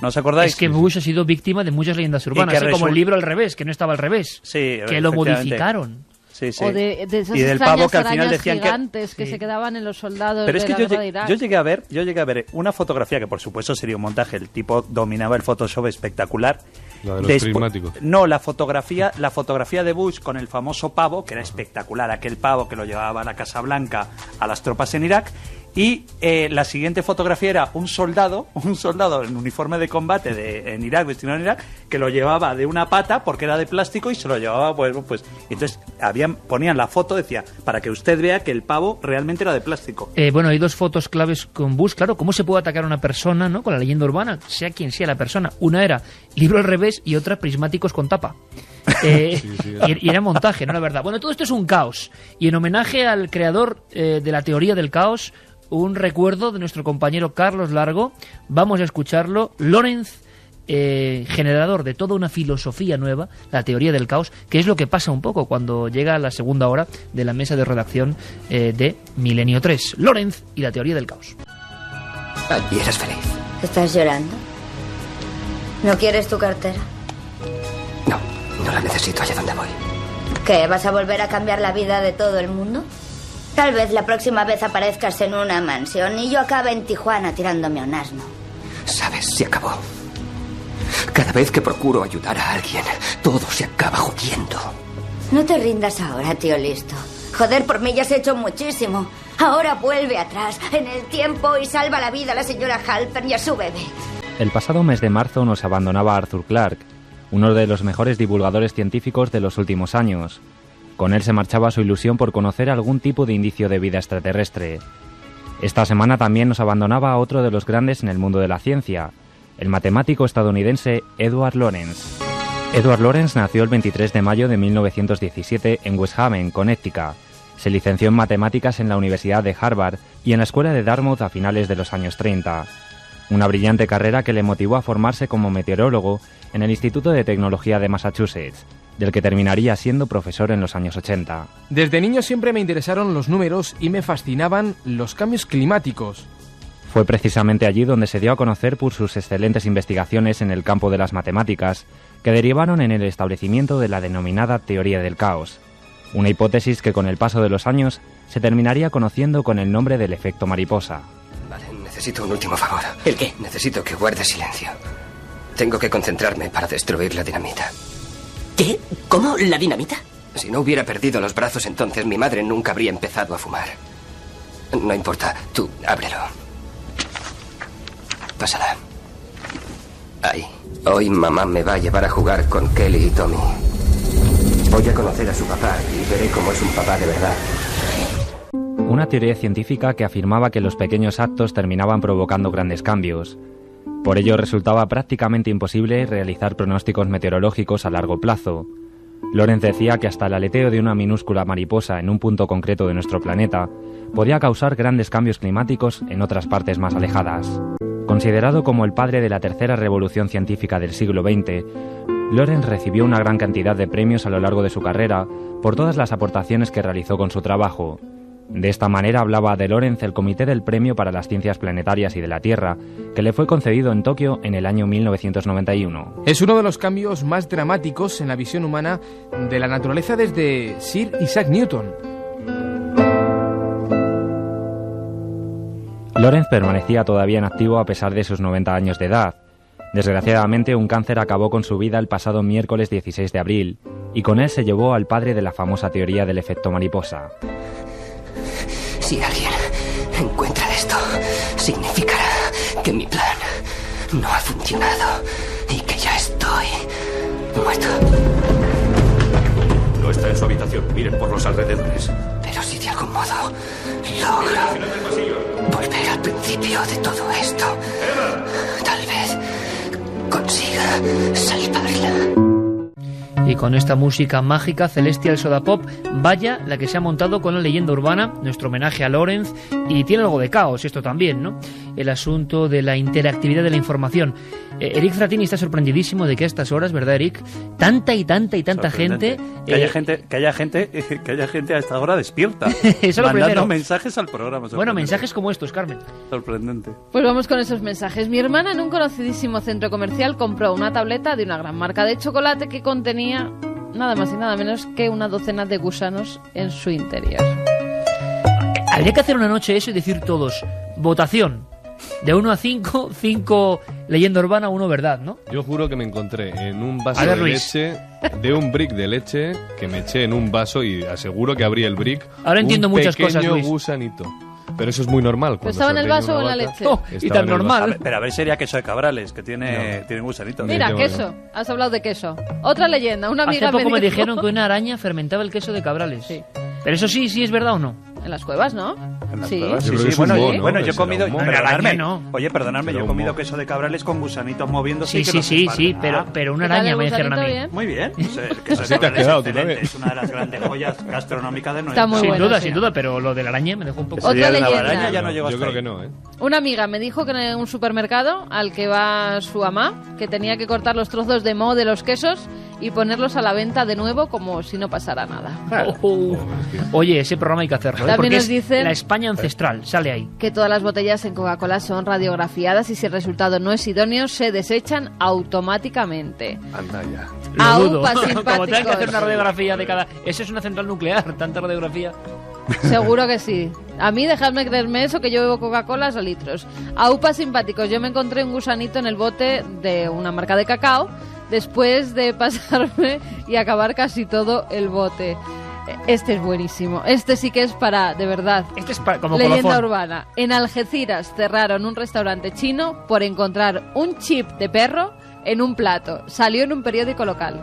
¿No os acordáis? Es que Bush ha sido víctima de muchas leyendas urbanas, como el libro al revés, que no estaba al revés, que lo modificaron. Sí. O de esas y del pavo que al final decían gigantes que se quedaban en los soldados. Pero es que yo llegué a ver una fotografía que por supuesto sería un montaje, el tipo dominaba el Photoshop espectacular. La de los prismáticos. No, la fotografía de Bush con el famoso pavo, que era espectacular, aquel pavo que lo llevaba a la Casa Blanca a las tropas en Irak. Y la siguiente fotografía era un soldado en uniforme de combate en Irak, vestido en Irak, que lo llevaba de una pata porque era de plástico y se lo llevaba, pues entonces ponían la foto, decía, para que usted vea que el pavo realmente era de plástico. Bueno, hay 2 fotos claves con Bush, claro, cómo se puede atacar a una persona, ¿no? Con la leyenda urbana, sea quien sea la persona. Una era libro al revés y otra prismáticos con tapa. Y era montaje, ¿no? La verdad. Bueno, todo esto es un caos. Y en homenaje al creador de la teoría del caos, un recuerdo de nuestro compañero Carlos Largo, vamos a escucharlo. Lorenz, generador de toda una filosofía nueva, la teoría del caos, que es lo que pasa un poco cuando llega la segunda hora de la mesa de redacción de Milenio 3. Lorenz y la teoría del caos. Allí eres feliz. ¿Estás llorando? ¿No quieres tu cartera? No la necesito allá donde voy. ¿Qué? ¿Vas a volver a cambiar la vida de todo el mundo? Tal vez la próxima vez aparezcas en una mansión y yo acabe en Tijuana tirándome a un asno. ¿Sabes? Se acabó. Cada vez que procuro ayudar a alguien, todo se acaba jodiendo. No te rindas ahora, tío listo. Joder, por mí ya has hecho muchísimo. Ahora vuelve atrás, en el tiempo, y salva la vida a la señora Halpern y a su bebé. El pasado mes de marzo nos abandonaba Arthur Clarke, uno de los mejores divulgadores científicos de los últimos años. Con él se marchaba su ilusión por conocer algún tipo de indicio de vida extraterrestre. Esta semana también nos abandonaba otro de los grandes en el mundo de la ciencia, el matemático estadounidense Edward Lorenz. Edward Lorenz nació el 23 de mayo de 1917 en West Haven, Connecticut. Se licenció en matemáticas en la Universidad de Harvard y en la Escuela de Dartmouth a finales de los años 30. Una brillante carrera que le motivó a formarse como meteorólogo en el Instituto de Tecnología de Massachusetts, del que terminaría siendo profesor en los años 80. Desde niño siempre me interesaron los números y me fascinaban los cambios climáticos. Fue precisamente allí donde se dio a conocer por sus excelentes investigaciones en el campo de las matemáticas, que derivaron en el establecimiento de la denominada teoría del caos, una hipótesis que con el paso de los años se terminaría conociendo con el nombre del efecto mariposa. Vale, necesito un último favor. ¿El qué? Necesito que guardes silencio. Tengo que concentrarme para destruir la dinamita. ¿Qué? ¿Cómo? ¿La dinamita? Si no hubiera perdido los brazos, entonces mi madre nunca habría empezado a fumar. No importa, tú, ábrelo. Pásala. Ahí. Hoy mamá me va a llevar a jugar con Kelly y Tommy. Voy a conocer a su papá y veré cómo es un papá de verdad. Una teoría científica que afirmaba que los pequeños actos terminaban provocando grandes cambios. Por ello resultaba prácticamente imposible realizar pronósticos meteorológicos a largo plazo. Lorentz decía que hasta el aleteo de una minúscula mariposa en un punto concreto de nuestro planeta podía causar grandes cambios climáticos en otras partes más alejadas. Considerado como el padre de la tercera revolución científica del siglo XX, Lorentz recibió una gran cantidad de premios a lo largo de su carrera por todas las aportaciones que realizó con su trabajo. De esta manera hablaba de Lorentz el Comité del Premio para las Ciencias Planetarias y de la Tierra, que le fue concedido en Tokio en el año 1991. Es uno de los cambios más dramáticos en la visión humana de la naturaleza desde Sir Isaac Newton. Lorentz permanecía todavía en activo a pesar de sus 90 años de edad. Desgraciadamente, un cáncer acabó con su vida el pasado miércoles 16 de abril, y con él se llevó al padre de la famosa teoría del efecto mariposa. Si alguien encuentra esto, significará que mi plan no ha funcionado y que ya estoy muerto. No está en su habitación. Miren por los alrededores. Pero si de algún modo logro volver al principio de todo esto, tal vez consiga salvarla. Y con esta música mágica, Celestial Soda Pop, vaya la que se ha montado con la leyenda urbana, nuestro homenaje a Lorentz, y tiene algo de caos esto también, ¿no? El asunto de la interactividad de la información. Eric Frattini está sorprendidísimo de que a estas horas, ¿verdad, Eric? Tanta gente... Que haya gente a esta hora despierta. Eso lo mandando primero. mensajes al programa. Bueno, mensajes como estos, Carmen. Sorprendente. Pues vamos con esos mensajes. Mi hermana en un conocidísimo centro comercial compró una tableta de una gran marca de chocolate que contenía nada más y nada menos que una docena de gusanos en su interior. Habría que hacer una noche eso y decir todos, votación. De 1 a 5, 5 leyenda urbana, 1 verdad, ¿no? Yo juro que me encontré en un vaso A ver, de Luis. leche, de un brick de leche, que me eché en un vaso y aseguro que abrí el brick. Ahora entiendo muchas cosas, Un Luis. pequeño gusanito. Pero eso es muy normal. ¿Pero estaba en el vaso o en la leche? Oh, y tan normal. Pero a ver, sería queso de Cabrales, que tiene gusanitos. Mira, queso. Has hablado de queso. Otra leyenda. Una amiga Hace poco me dijo... dijeron que una araña fermentaba el queso de Cabrales. Sí. Pero eso sí es verdad o no. En las cuevas, ¿no? Sí, sí. Bueno, yo he comido... araña no. Oye, perdonadme, yo he comido queso de Cabrales con gusanitos moviéndose. Sí, pero una araña me dijeron a mí. Muy bien. El queso Así de te has Cabrales quedado es tú excelente, también. es una de las grandes joyas gastronómicas de nuestra. Está muy bueno, Sin duda, pero lo de la araña me dejó un poco... Otra de la leyenda. araña ya no llegó Yo hasta creo ahí. que no, ¿eh? Una amiga me dijo que en un supermercado al que va su mamá, que tenía que cortar los trozos de moho de los quesos y ponerlos a la venta de nuevo como si no pasara nada. Oye, ese programa hay que hacerlo, ¿eh? También Porque nos es dicen la España ancestral, sale ahí. que todas las botellas en Coca-Cola son radiografiadas y si el resultado no es idóneo se desechan automáticamente. Anda ya. Lo dudo. Aupa Como tengan que hacer simpáticos. una radiografía de cada... Eso es una central nuclear, tanta radiografía. Seguro que sí. A mí dejadme creerme eso, que yo bebo Coca-Cola a litros. Aupa simpáticos, yo me encontré un gusanito en el bote de una marca de cacao después de pasarme y acabar casi todo el bote. Este es buenísimo. Este sí que es para, de verdad, Este es como leyenda colofón. urbana. En Algeciras cerraron un restaurante chino por encontrar un chip de perro en un plato. Salió en un periódico local.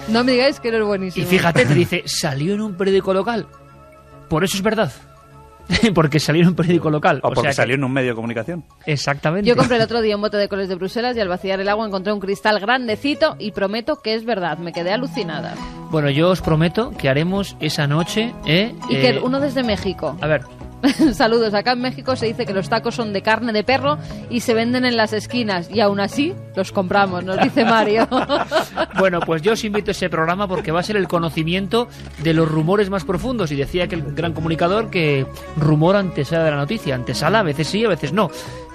No me digáis que no es buenísimo. Y fíjate, te dice, salió en un periódico local. Por eso es verdad. Porque salió en un periódico local. O porque sea salió en un medio de comunicación. Exactamente. Yo compré el otro día un bote de coles de Bruselas y al vaciar el agua encontré un cristal grandecito y prometo que es verdad. Me quedé alucinada. Bueno, yo os prometo que haremos esa noche... Y que uno desde México. A ver... Saludos. Acá en México se dice que los tacos son de carne de perro y se venden en las esquinas y aún así los compramos, nos dice Mario. Bueno, pues yo os invito a ese programa porque va a ser el conocimiento de los rumores más profundos, y decía que el gran comunicador que rumor antesala de la noticia, antesala, a veces sí, a veces no.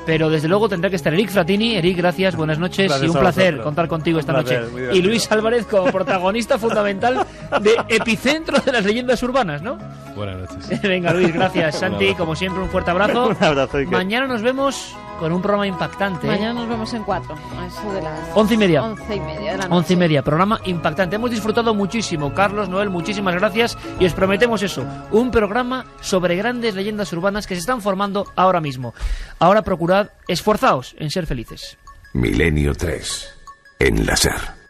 Pero desde luego tendrá que estar Eric Fratini. Eric, gracias, buenas noches, gracias, y un placer contar contigo esta noche. Y Luis Álvarez como protagonista fundamental de Epicentro de las Leyendas Urbanas, ¿no? Buenas noches. Venga, Luis, gracias. Santi, como siempre, un fuerte abrazo. Un abrazo. Mañana nos vemos con un programa impactante. Mañana nos vemos en 4, a eso de las 11:30. 11:30 de la noche. 11:30, programa impactante. Hemos disfrutado muchísimo. Carlos, Noel, muchísimas gracias. Y os prometemos eso, un programa sobre grandes leyendas urbanas que se están formando ahora mismo. Ahora procurad, esforzaos en ser felices. Milenio 3, en la SER.